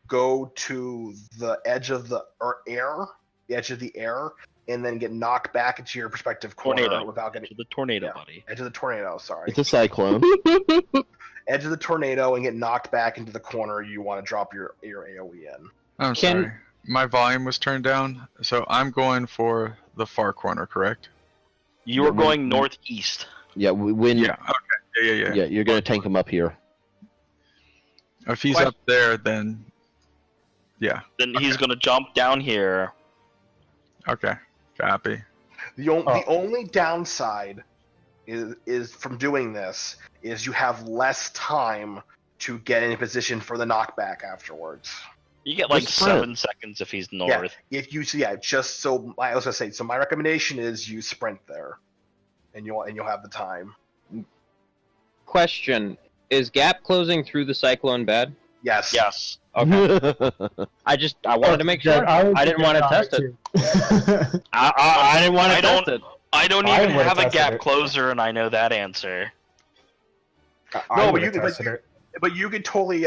go to the edge of the air, and then get knocked back into your respective corner Tornado. without getting To the tornado, Yeah. buddy. edge of the tornado. Sorry, It's a cyclone. edge of the tornado, and get knocked back into the corner you want to drop your AOE in. I'm Can- sorry. My volume was turned down, so I'm going for the far corner, correct? You are going northeast. Yeah, when Yeah. Okay. Yeah. yeah, you're gonna tank him up here. If he's What? up there, then yeah. Then he's going to jump down here. Okay. Copy. The only downside is from doing this is you have less time to get in position for the knockback afterwards. You get like Just sprint. 7 seconds if he's north. If you just so I was gonna say, so my recommendation is you sprint there, and you'll have the time. Question: is gap closing through the cyclone bad? Yes. Yes. Okay. I wanted to make sure. I didn't want to test it. I didn't want I to test it. I don't I even would've have a tested gap it. closer, and I know that answer. No, I but would you have can- tested it. But you could totally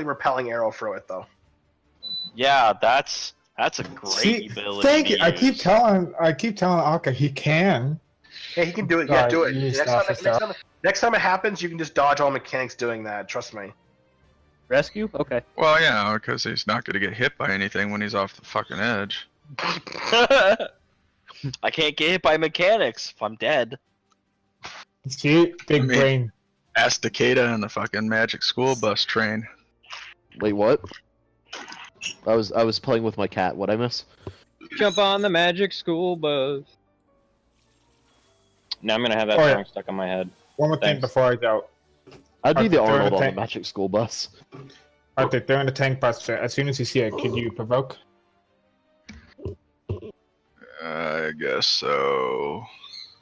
repelling arrow throw it though. Yeah, that's a great See, ability. thank to you. I keep use. telling Alka he can. Yeah, he can do it. Yeah, do it. Use stuff and stuff. Next time it happens, you can just dodge all mechanics doing that. Trust me. Rescue? Okay. Well, yeah, because he's not going to get hit by anything when he's off the fucking edge. I can't get hit by mechanics if I'm dead. See, big brain. Ask Takeda and the fucking magic school bus train. Wait, what? I was playing with my cat. What'd I miss? Jump on the magic school bus. Now I'm gonna have that Oh, yeah. song stuck on my head. One more thing Thanks. before I go. I'd be the Arthur, Arnold on the tank. magic school bus. Arthur, they're in the tank bus. As soon as you see it, can you provoke? I guess so.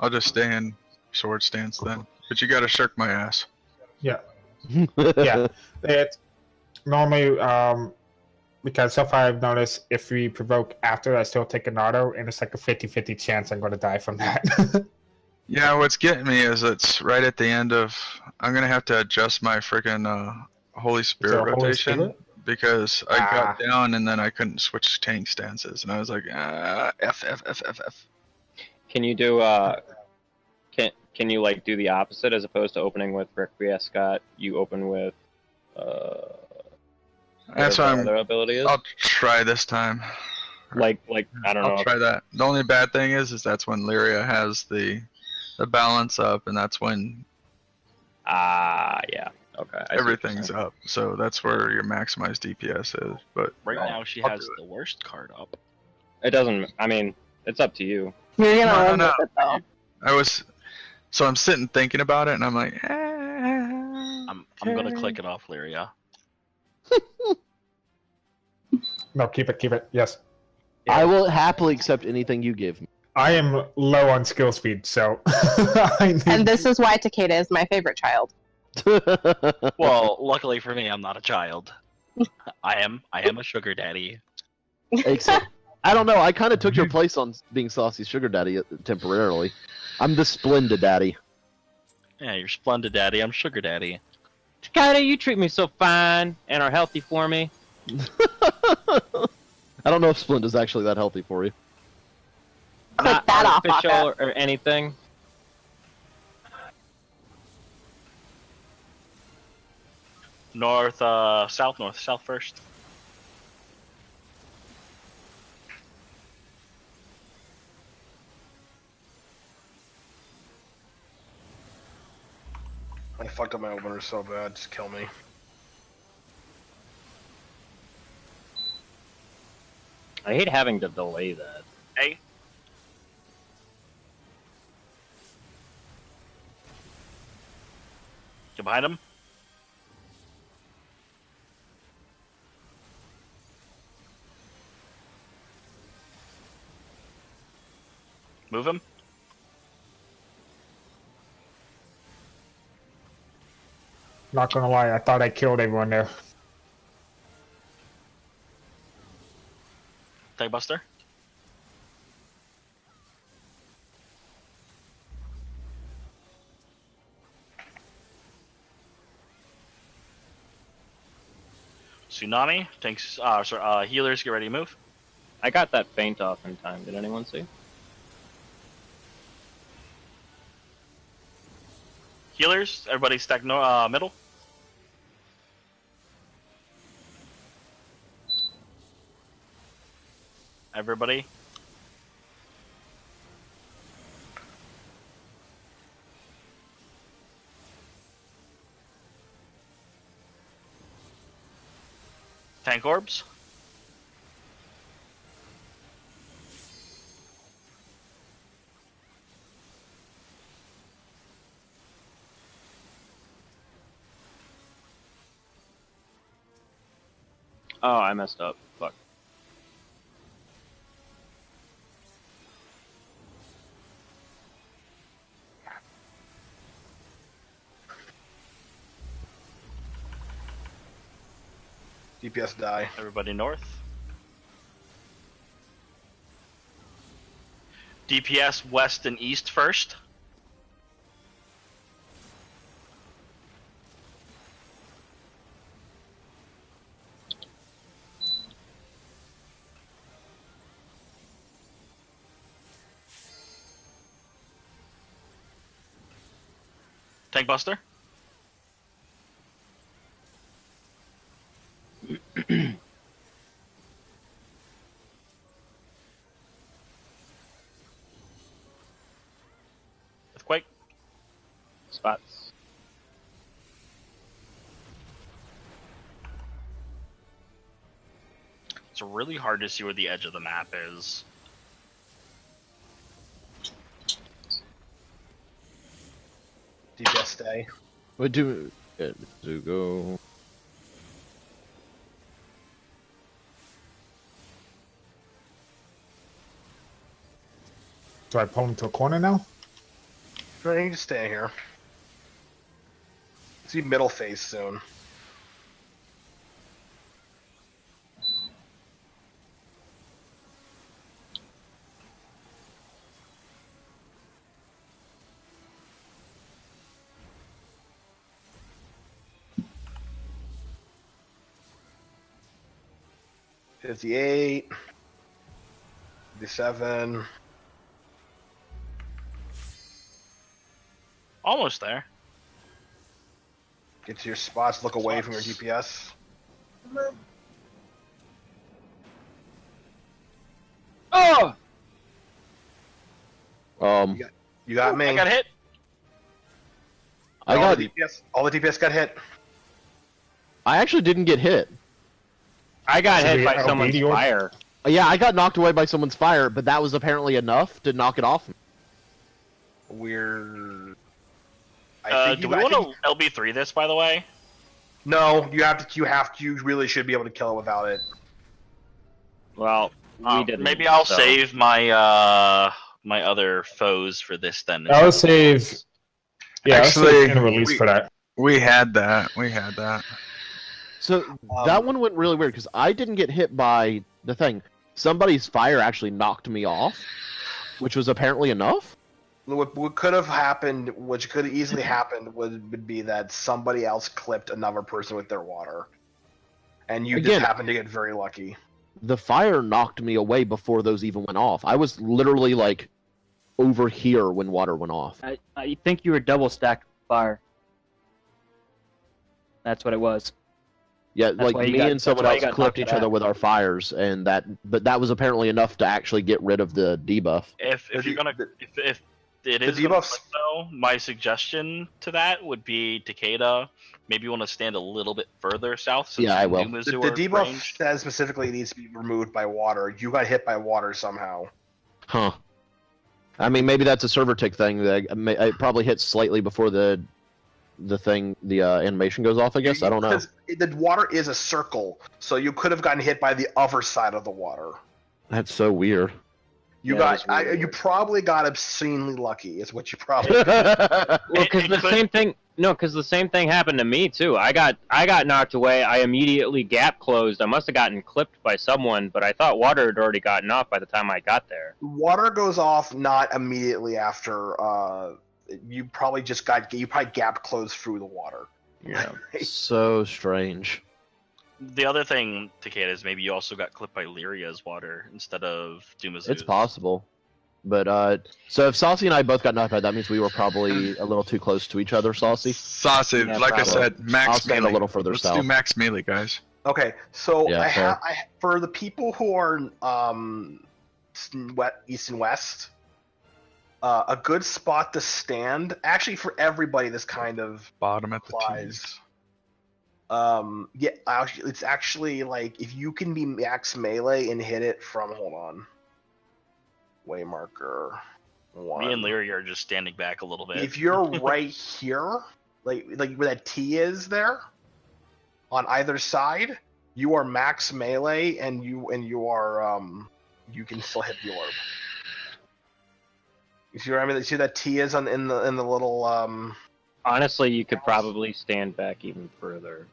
I'll just stay in sword stance then. But you gotta shirk my ass. Yeah. Yeah. It's normally, because so far I've noticed if we provoke after, I still take an auto, and it's like a 50-50 chance I'm going to die from that. Yeah, what's getting me is it's right at the end of. I'm gonna have to adjust my freaking Holy Spirit Holy rotation Spirit? because I got down and then I couldn't switch tank stances, and I was like, F. Can you do can you like do the opposite as opposed to opening with Requiescat? You open with That's whatever what other ability is? I'll try this time. Like I don't know. I'll try that. The only bad thing is that's when Lyria has the balance up, and that's when Yeah. Okay. I see what you're everything's saying. up. So that's where your maximized DPS is. But Right now, she I'll has do it. the worst card up. It doesn't. I mean, it's up to you. You're gonna No, live no. with it though. I'm sitting thinking about it, and I'm like, I'm gonna click it off, Lyria. No, keep it. Yes. I will happily accept anything you give me. I am low on skill speed, so. And this is why Takeda is my favorite child. Well, luckily for me, I'm not a child. I am a sugar daddy. Except, I don't know. I kind of took your place on being Saucy Sugar Daddy temporarily. I'm the Splendid Daddy. Yeah, you're splendid daddy. I'm sugar daddy. Takeda, you treat me so fine and are healthy for me. I don't know if Splendid's actually that healthy for you. Not that off, artificial Aka. or anything. North, south first. I fucked up my opener so bad. Just kill me. I hate having to delay that. Hey. Get behind him. Move him. Not gonna lie, I thought I killed everyone there. Tag Buster. Tsunami. Tanks. Healers, get ready to move. I got that feint off in time. Did anyone see? Healers, everybody stack middle. Everybody. Tank orbs. Oh, I messed up. Fuck. DPS die. Everybody north. DPS west and east first. Tank Buster. Earthquake. Spots. It's really hard to see where the edge of the map is. DPS stay. We do go. Do I pull him to a corner now? No, you can just stay here. See middle phase soon. $58, $57. Almost there. Get to your spots, look away from your DPS. Oh! You got me. I got hit. I got. the DPS. All the DPS got hit. I actually didn't get hit. I got Should hit we by LB someone's yours? fire. Yeah, I got knocked away by someone's fire, but that was apparently enough to knock it off. We're. Do we want to LB3 this, by the way? No, you have to. You really should be able to kill it without it. Well, we didn't. Maybe I'll so. save my my other foes for this then. I'll save. Yeah, Actually, I'll save in a release for that. We had that. So that one went really weird because I didn't get hit by the thing. Somebody's fire actually knocked me off, which was apparently enough. What could have happened, which could have easily happened, would be that somebody else clipped another person with their water, and you Again, just happened to get very lucky. The fire knocked me away before those even went off. I was literally like over here when water went off. I think you were double stacked with fire. That's what it was. Yeah, That's why like you me got- and someone that's why else you got clipped knocked each out. other with our fires, and but that was apparently enough to actually get rid of the debuff. If The you're gonna if it is debuffs- gonna click, though, my suggestion to that would be Takeda. Maybe you want to stand a little bit further south. Since Yeah, I will. Numazu The are debuff ranged. says specifically it needs to be removed by water. You got hit by water somehow. Huh. I mean, maybe that's a server tick thing. That it probably hits slightly before the animation goes off. I guess I don't know. Because the water is a circle, so you could have gotten hit by the other side of the water. That's so weird. You Yeah, that's really you weird. probably got obscenely lucky. Is what you probably. Well, because It the could- same thing. No, because the same thing happened to me too. I got knocked away. I immediately gap closed. I must have gotten clipped by someone, but I thought water had already gotten off by the time I got there. Water goes off not immediately after. You probably gap closed through the water. Yeah. So strange. The other thing, Takeda, is maybe you also got clipped by Lyria's water instead of Dumazu's. It's possible. But so if Saucy and I both got knocked out, that means we were probably a little too close to each other, Saucy. Saucy, Yeah, like I probably. said, max I'll stand melee. a little further Let's south. do max melee, guys. Okay, so Yeah, fair. for the people who are east and west, a good spot to stand. Actually, for everybody, this kind of Bottom at the T. applies. Yeah, actually, it's actually like if you can be max melee and hit it from waymarker 1. Me and Lyria are just standing back a little bit. If you're right here, like where that T is there, on either side, you are max melee, and you are you can still hit the orb. You see what I mean? You see that T is in the little Honestly, you could probably stand back even further.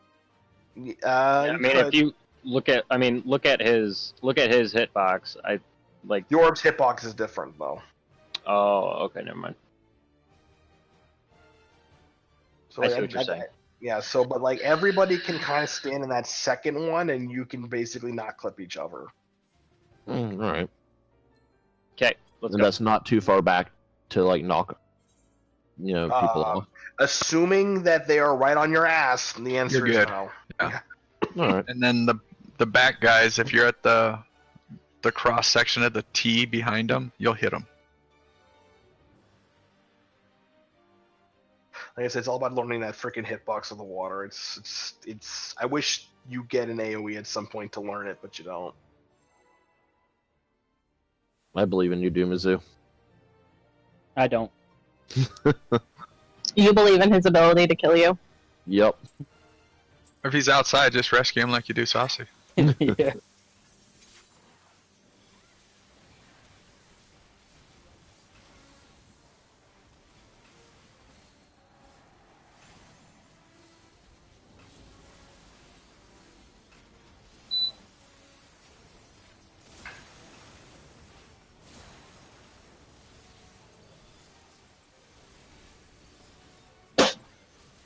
I I mean, if you look at his hitbox, the orb's hitbox is different though. Oh, okay, never mind. So I see what you're saying. Yeah, so but like everybody can kind of stand in that second one, and you can basically not clip each other. All right. Okay, let's And go. that's not too far back to like knock. people off. Assuming that they are right on your ass, the answer You're is good. no. Yeah. All right. And then the back guys, if you're at the cross section of the T behind them, you'll hit them. Like I said, it's all about learning that freaking hitbox of the water. It's. I wish you get an AOE at some point to learn it, but you don't. I believe in you, Doomizu. I don't. You believe in his ability to kill you? Yep. Or if he's outside, just rescue him like you do Saucy. Yeah.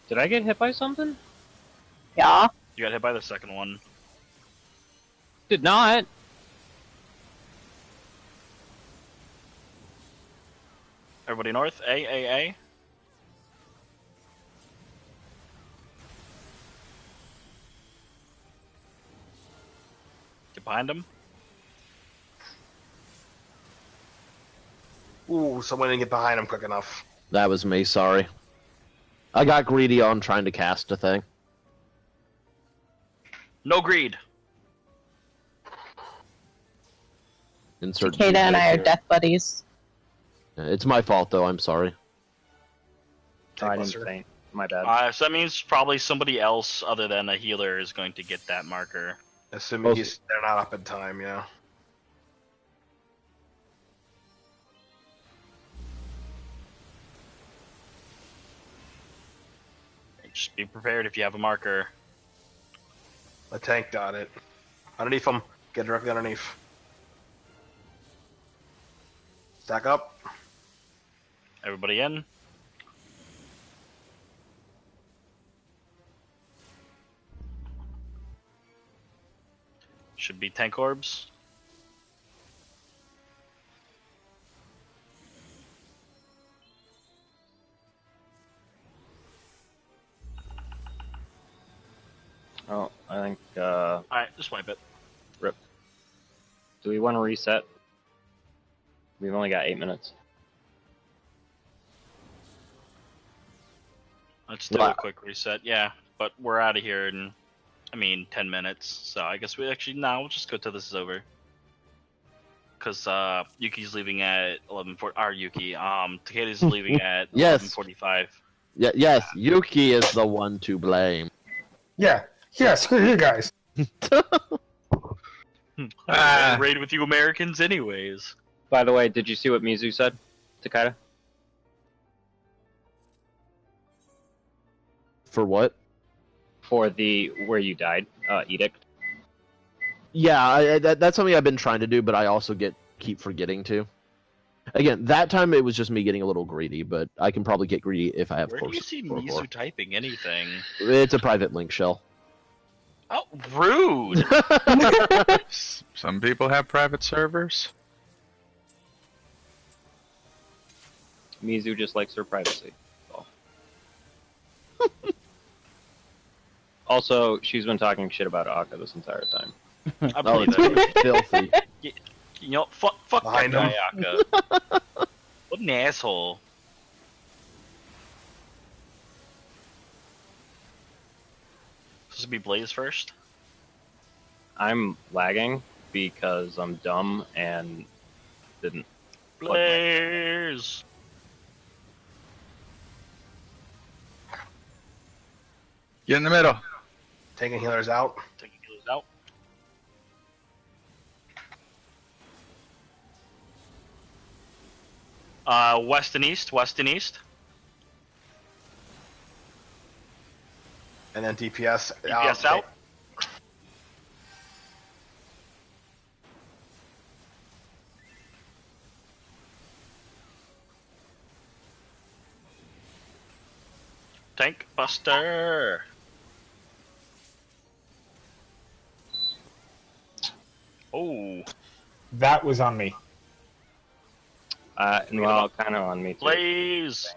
Did I get hit by something? Yeah. You got hit by the second one. Did not. Everybody north. A. Get behind him. Ooh, someone didn't get behind him quick enough. That was me, sorry. I got greedy on trying to cast a thing. No greed. Insert Takeda and I are here. death buddies. It's my fault, though. I'm sorry. I didn't Buster. faint. My bad. So that means probably somebody else other than a healer is going to get that marker. Assuming they're not up in time, yeah. Just be prepared if you have a marker. The tank got it. Underneath him. Get directly underneath. Stack up. Everybody in. Should be tank orbs. Oh, I think. Alright, just wipe it. Rip. Do we want to reset? We've only got 8 minutes. Let's do a quick reset. Yeah, but we're out of here in, 10 minutes. So I guess we'll just go till this is over. Because Yuki's leaving at 11:40. Yuki. Takeda's leaving at Yes. 11:45. Yes, Yuki is the one to blame. Yeah, screw you guys. Raid with you Americans, anyways. By the way, did you see what Mizu said, Takeda? For what? For the where you died edict. Yeah, that's something I've been trying to do, but I also keep forgetting to. Again, that time it was just me getting a little greedy, but I can probably get greedy if I have Where do you see Mizu typing anything? It's a private link shell. Oh, rude! Some people have private servers. Mizu just likes her privacy. Oh. Also, she's been talking shit about Akka this entire time. I believe it's it. filthy. You know, fuck that Behind him. guy, Akka. What an asshole. Supposed to be Blaze first? I'm lagging because I'm dumb and didn't. Blaze! Get in the middle. Taking healers out. Taking healers out. West and east, west and east. And then DPS, DPS out. Tank Buster. Oh, That was on me. Well, kind of on me too. Blaze.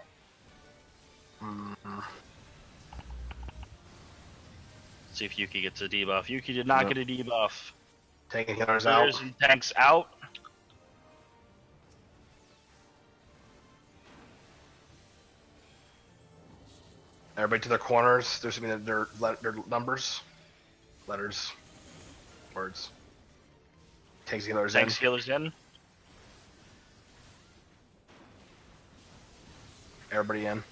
See if Yuki gets a debuff. Yuki did not Nope. get a debuff. Taking healers out. Healers and tanks out. Everybody to their corners. There's something their numbers, letters, words. Takes healers Tanks in. healers in. Everybody in.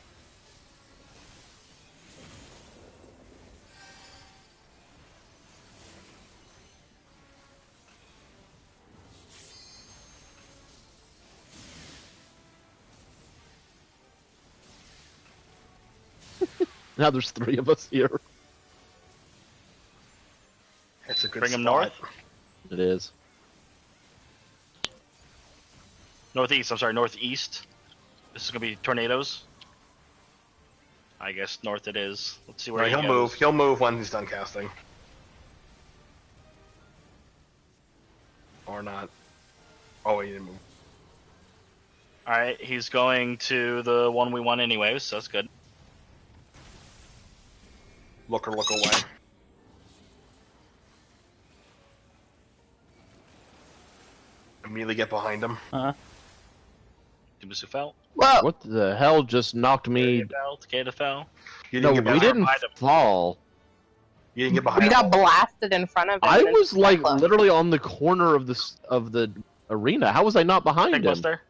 Now there's 3 of us here. It's a good Bring 'em spot. north. It is. Northeast. I'm sorry, northeast. This is gonna be tornadoes. I guess north it is. Let's see where Right, he he'll goes. move. He'll move when he's done casting. Or not. Oh, he didn't move. All right, he's going to the one we won anyways, so that's good. Look away. Immediately get behind him. Dumasu fell. Whoa! What the hell just knocked me? Takeda fell. You No, didn't get we behind didn't him. fall. You didn't get behind We him. got blasted in front of him. I and was like close. literally on the corner of the arena. How was I not behind Tank him? buster.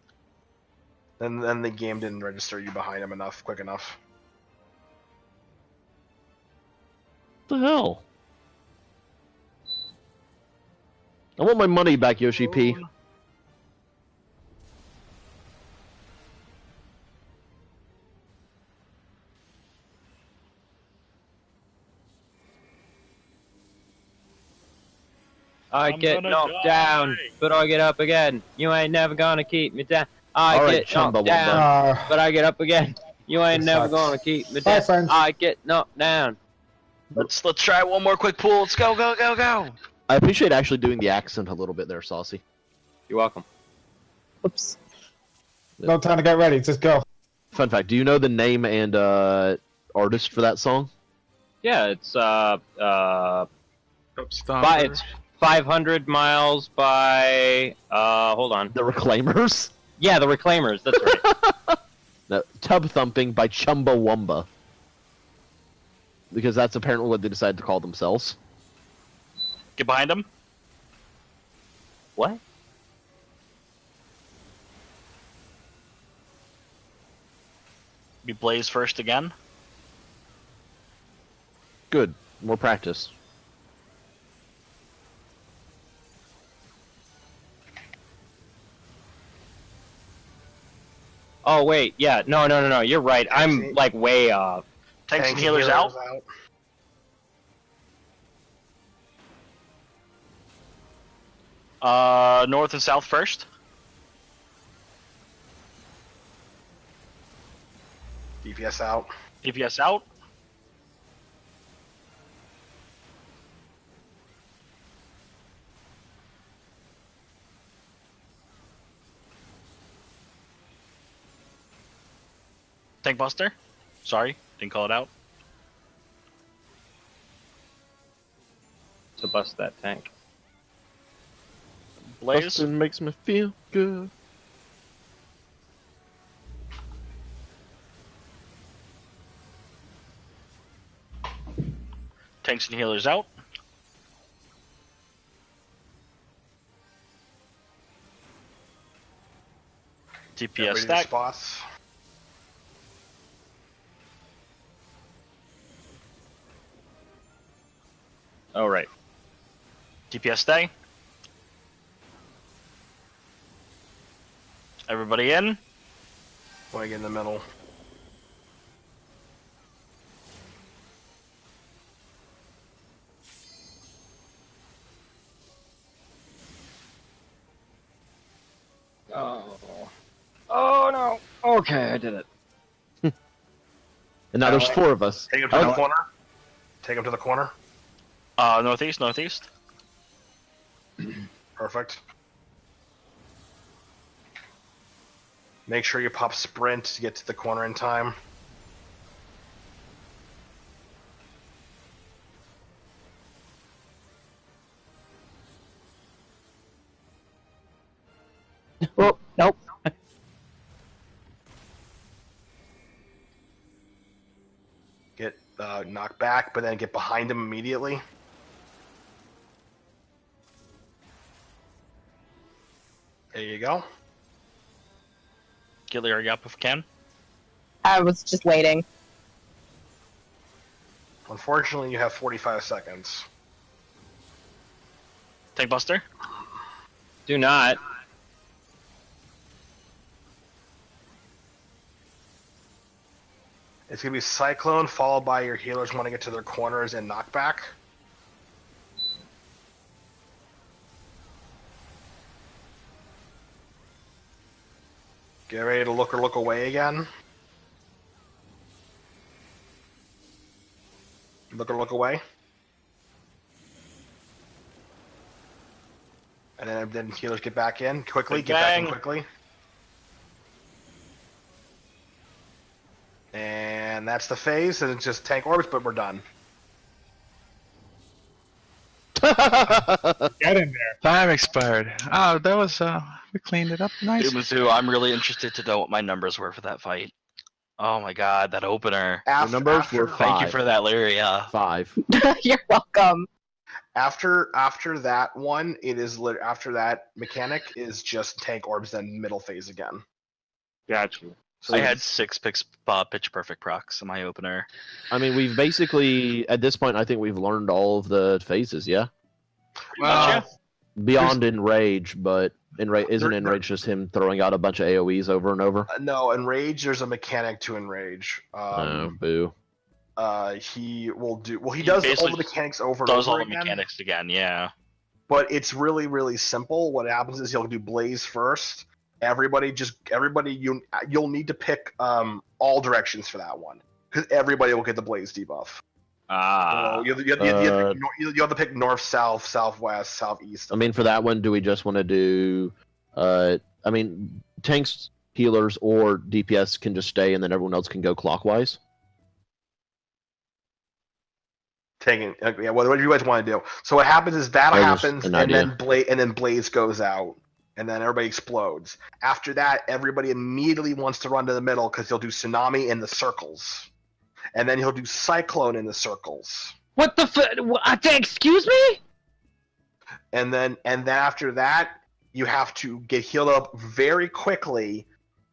Then the game didn't register you behind him quick enough. What the hell? I want my money back, Yoshi P. I I'm get gonna knocked die. down, but I get up again. You ain't never gonna keep me down. I Alright, get knocked Chumbawamba. down, but I get up again. You ain't It never sucks. gonna keep me Bye, down. friends. I get knocked down. Let's try one more quick pool. Let's go. I appreciate actually doing the accent a little bit there, Saucy. You're welcome. Oops. No time to get ready. Just go. Fun fact: do you know the name and artist for that song? Yeah, it's Stomper. it's 500 miles by hold on. The Reclaimers. Yeah, the Reclaimers. That's right. No, Tub Thumping by Chumbawamba. Because that's apparently what they decided to call themselves. Get behind him. What? Be Blaze first again. Good. More practice. Oh wait, yeah, no. You're right. I'm like way off. Tanks and healers out. North and south first. DPS out. DPS out. Tank buster. Sorry, didn't call it out. To bust that tank. Blaze. Bustin' makes me feel good. Tanks and healers out. DPS Everybody to stack. spots. Oh right. DPS stay. Everybody in. Flag in the middle. Oh no. Okay, I did it. And now there's 4 of us. Take him to the corner. Take him to the corner. Northeast. Perfect. Make sure you pop sprint to get to the corner in time. Oh, nope. Get knocked back, but then get behind him immediately. There you go. Gilly, are you up if you can? I was just waiting. Unfortunately, you have 45 seconds. Tank Buster? Do not. It's going to be Cyclone, followed by your healers want to get to their corners and knockback. Get ready to look away again. Look away. And then healers get back in quickly. Big Get back in bang. quickly. And that's the phase, and it's just tank orbs, but we're done. Get in there. Time expired. Oh, that was we cleaned it up nice. Mizzou, I'm really interested to know what my numbers were for that fight. Oh my god, that opener. The numbers were Thank you 5. for that, Lyria. 5. You're welcome. After that one, it is after that mechanic is just tank orbs, then middle phase again. Gotcha. So I had 6 pitch perfect procs in my opener. I mean, we've basically, at this point, I think we've learned all of the phases, yeah? Gotcha. Beyond Enrage, but isn't Enrage just him throwing out a bunch of AoEs over and over? No, Enrage, there's a mechanic to Enrage. Oh, boo. He will do. Well, he does all the mechanics over and Does over all the again. mechanics again, yeah. But it's really, really simple. What happens is he'll do Blaze first. Everybody, you'll need to pick all directions for that one because everybody will get the Blaze debuff. So you have to pick north, south, southwest, southeast. I mean, for that one, do we just want to do... tanks, healers, or DPS can just stay and then everyone else can go clockwise? Whatever you guys want to do. So what happens is that happens, and then Blaze goes out, and then everybody explodes. After that, everybody immediately wants to run to the middle because he'll do Tsunami in the circles, and then he'll do Cyclone in the circles. What the excuse me? And then after that, you have to get healed up very quickly,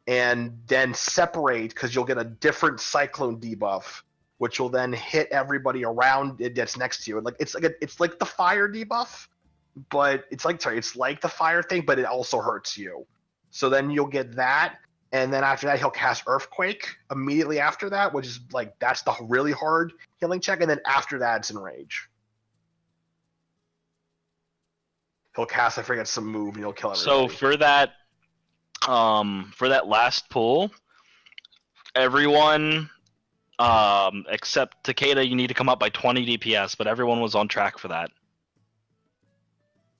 and then separate because you'll get a different Cyclone debuff, which will then hit everybody around it that's next to you. It's like the fire debuff, but it's like the fire thing, but it also hurts you. So then you'll get that, and then after that he'll cast Earthquake immediately after that, which is that's the really hard healing check, and then after that it's Enrage. He'll cast, I forget, some move, and he'll kill everybody. So for that last pull, everyone except Takeda, you need to come up by 20 DPS, but everyone was on track for that.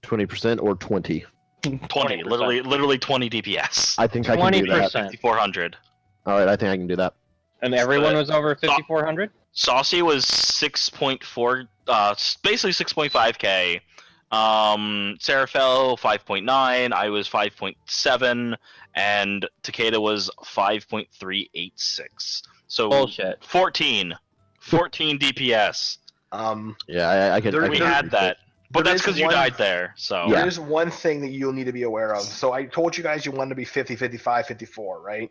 20% or 20? 20, literally 20 DPS. I think I can do that. 5,400. Alright, I think I can do that. And everyone was over 5,400? Saucy was 6.4, basically 6.5k. Seraphel 5.9, I was 5.7, and Takeda was 5.386. So bullshit. 14 DPS. Yeah, I can. We had that, but that's because you died there. So there's one thing that you'll need to be aware of. So I told you guys you wanted to be 50, 55, 54, right?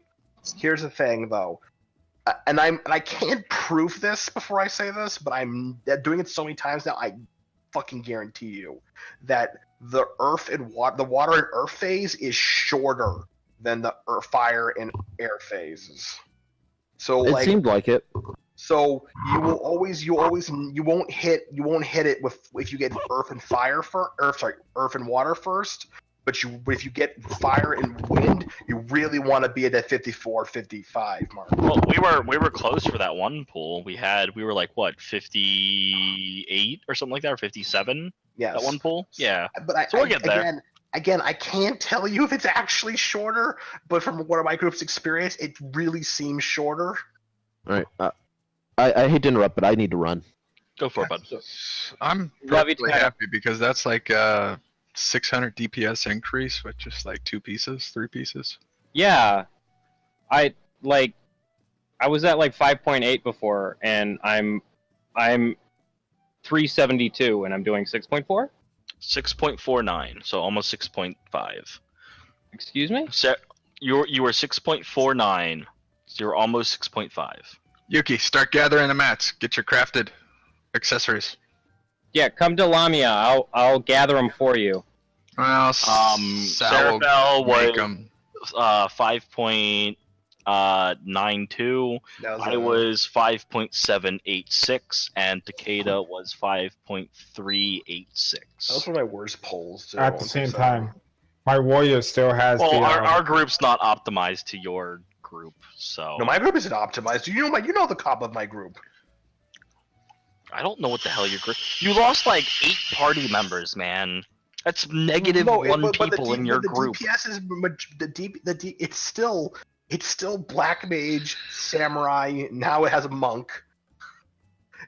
Here's the thing, though, and I can't prove this before I say this, but I'm doing it so many times now. I fucking guarantee you that the water and earth phase is shorter than the fire and air phases. So it seemed like it. So you won't hit it with if you get earth and water first. But if you get fire and wind, you really want to be at that 54, 55 mark. Well, we were close for that one pool. We were like what 58 or something like that, or 57. Yes. That one pool. Yeah. But so we'll get there. Again, I can't tell you if it's actually shorter, but from one of my group's experience, it really seems shorter. All right. I hate to interrupt, but I need to run. Go for it, bud. I'm perfectly happy because that's like 600 DPS increase with just like 2 pieces, 3 pieces. Yeah, I was at like 5.8 before, and I'm 372, and I'm doing 6.4. 6.49, so almost 6.5. Excuse me? So you were 6.49, so you're almost 6.5. Yuki, start gathering the mats. Get your crafted accessories. Yeah, come to Lamia. I'll gather them for you. Well, Sal will Serafel make was 'em. 5.92. That I was 5.786, and Takeda was 5.386. Those were my worst polls. Too. At the same time, my warrior still has Well, the. our group's not optimized to your group, so No, my group isn't optimized. You know the cop of my group. I don't know what the hell your group. You lost like 8 party members, man. That's negative No, 1 but people in your group. The DPS is it's still black mage, samurai. Now it has a monk.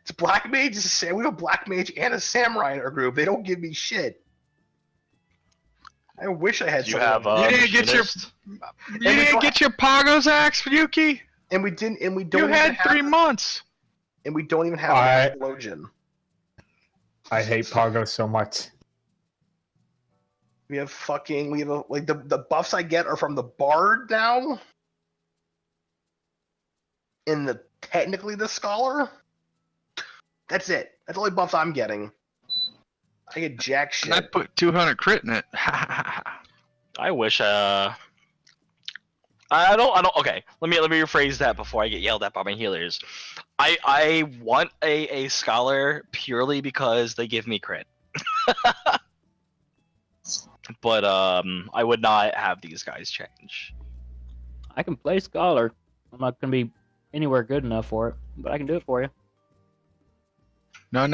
It's black mage. We have a black mage and a samurai in our group. They don't give me shit. I wish I had. You have You didn't get your. machinist? You didn't get your Pogo's axe, Yuki. And we didn't. And we don't. You even had have 3 months. And we don't even have an explosion. I hate Pogo so much. We have like the buffs I get are from the bard now. And technically the scholar. That's it. That's the only buffs I'm getting. I get jack shit. And I put 200 crit in it. I wish. I don't. Okay, let me rephrase that before I get yelled at by my healers. I want a scholar purely because they give me crit. But I would not have these guys change. I can play Scholar. I'm not gonna be anywhere good enough for it, but I can do it for you. No.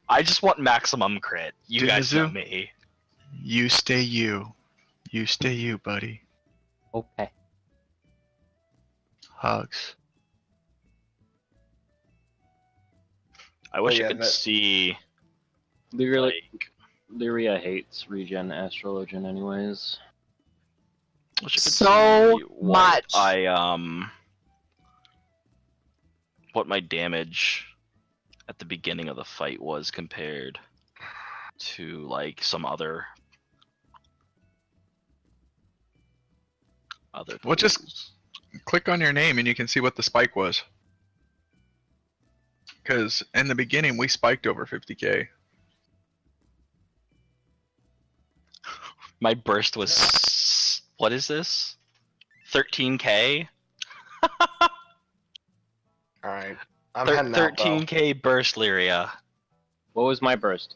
I just want maximum crit. You guys know me. You stay you. You stay you, buddy. Okay. Hugs. I wish I could see. Lyria hates regen astrologian anyways. Wish I could So see what much. what my damage at the beginning of the fight was compared to like some other Well, just click on your name and you can see what the spike was. Because in the beginning we spiked over 50k. My burst was what is this? 13k. All right, I'm heading out, 13k burst, Lyria. What was my burst?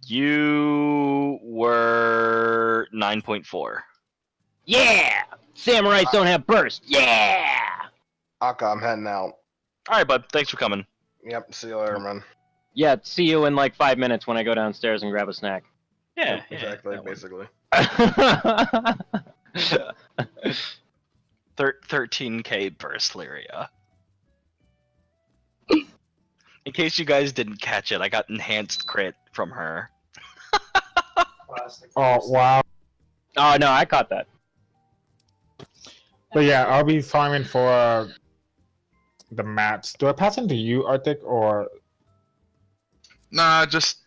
You were 9.4. Yeah! Samurais don't have burst. Yeah! Aka, I'm heading out. All right, bud. Thanks for coming. Yep. See you later, man. Yeah, see you in like 5 minutes when I go downstairs and grab a snack. Yeah, Exactly. Basically. 13k burst, Lyria. In case you guys didn't catch it, I got enhanced crit from her. Oh wow! Oh no, I caught that. But yeah, I'll be farming for the mats. Do I pass them to you, Arctic, or? Nah, just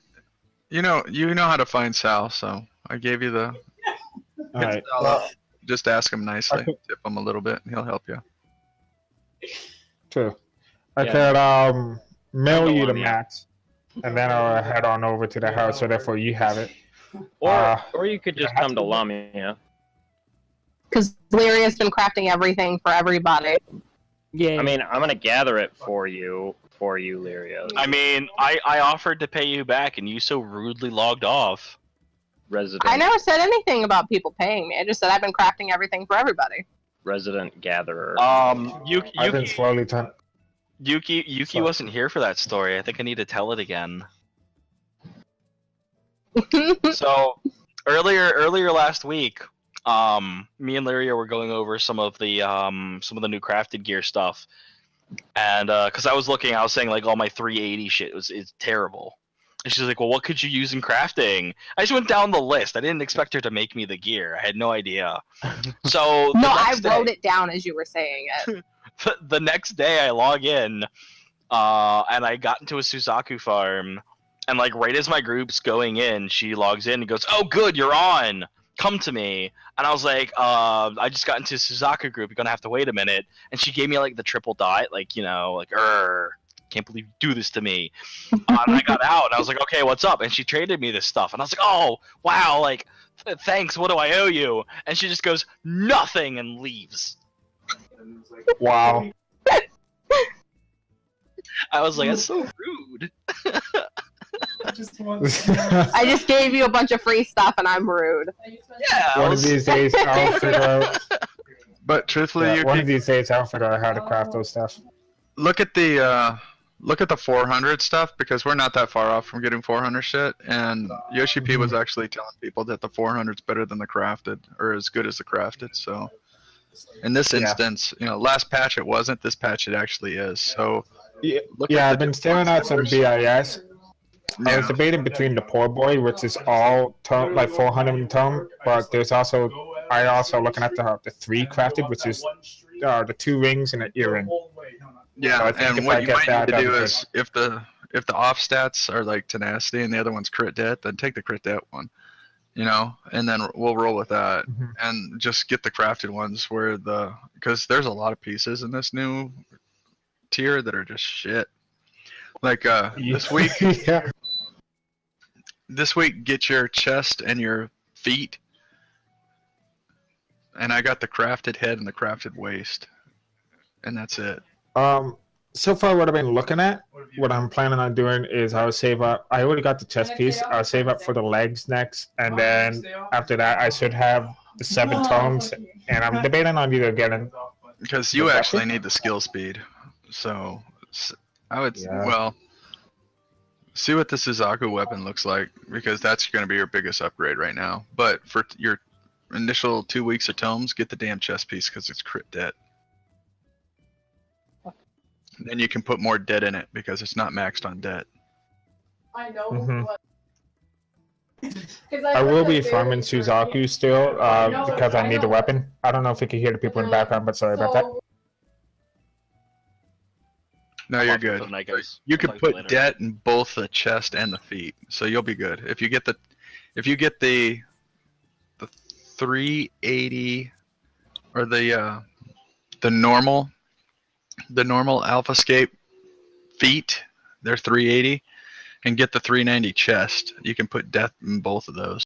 you know how to find Sal, so I gave you the. All right. Just ask him nicely. Tip him a little bit, and he'll help you. True. I Yeah. could mail you the mats, and then I'll head on over to the house, so therefore you have it. Or you could just come to Lamia. Because Lyria's been crafting everything for everybody. Yeah. I mean, I'm gonna gather it for you, Lyria. I mean, I offered to pay you back, and you so rudely logged off. Resident. I never said anything about people paying me. I just said I've been crafting everything for everybody. Resident gatherer. I've been slowly turning. Yuki wasn't here for that story. I think I need to tell it again. So earlier last week, me and Lyria were going over some of the new crafted gear stuff, and because I was saying like all my 380 shit is terrible, And she's like, well, what could you use in crafting? I just went down the list. I didn't expect her to make me the gear. I had no idea. So No, I wrote it down as you were saying it. The next day I log in, and I got into a Suzaku farm, and like right as my group's going in, she logs in and goes, "Oh, good, you're on. Come to me." And I was like, "I just got into a Suzaku group. You're gonna have to wait a minute." And she gave me like the triple dot, like can't believe you do this to me. And I got out, and I was like, "Okay, what's up?" And she traded me this stuff, and I was like, "Oh, wow, like thanks. What do I owe you?" And she just goes, "Nothing," and leaves. Wow. I was like, that's so rude. I just gave you a bunch of free stuff and I'm rude. Yeah. One of these days I'll figure out. But truthfully, One of these days I'll figure out how to craft those stuff. look at the 400 stuff, because we're not that far off from getting 400 shit. And Yoshi P was actually telling people that the 400's better than the crafted, or as good as the crafted. So in this instance, last patch it wasn't. This patch it actually is. So yeah, I've been staring at some BIS. I Yeah. was debating between the poor boy, which is all tome, like 400 tome, but there's also looking at the 3 crafted, which is the 2 rings and an earring. Yeah, So I think and if what I you get might that, need to that'd do be is if the off stats are like tenacity and the other one's crit det, then take the crit det one, and then we'll roll with that, and just get the crafted ones because there's a lot of pieces in this new tier that are just shit. Like this week, yeah. This week get your chest and your feet, and I got the crafted head and the crafted waist, and that's it. So far, what I've been looking at, what I'm planning on doing is I'll save up. I already got the chest piece. I'll save up for the legs next, and then after that, I should have the 7 tomes. And I'm debating on either getting. Because you actually need the skill speed, so I would see what the Suzaku weapon looks like, because that's going to be your biggest upgrade right now. But for your initial 2 weeks of tomes, get the damn chest piece because it's crit det. Then you can put more debt in it because it's not maxed on debt. I know. I will be farming Suzaku still because I need the weapon. I don't know if you can hear the people in the background, but sorry about that. No, you're good. You can put debt in both the chest and the feet, so you'll be good. If you get the 380 or the normal AlphaScape feet, they're 380, and get the 390 chest, you can put death in both of those.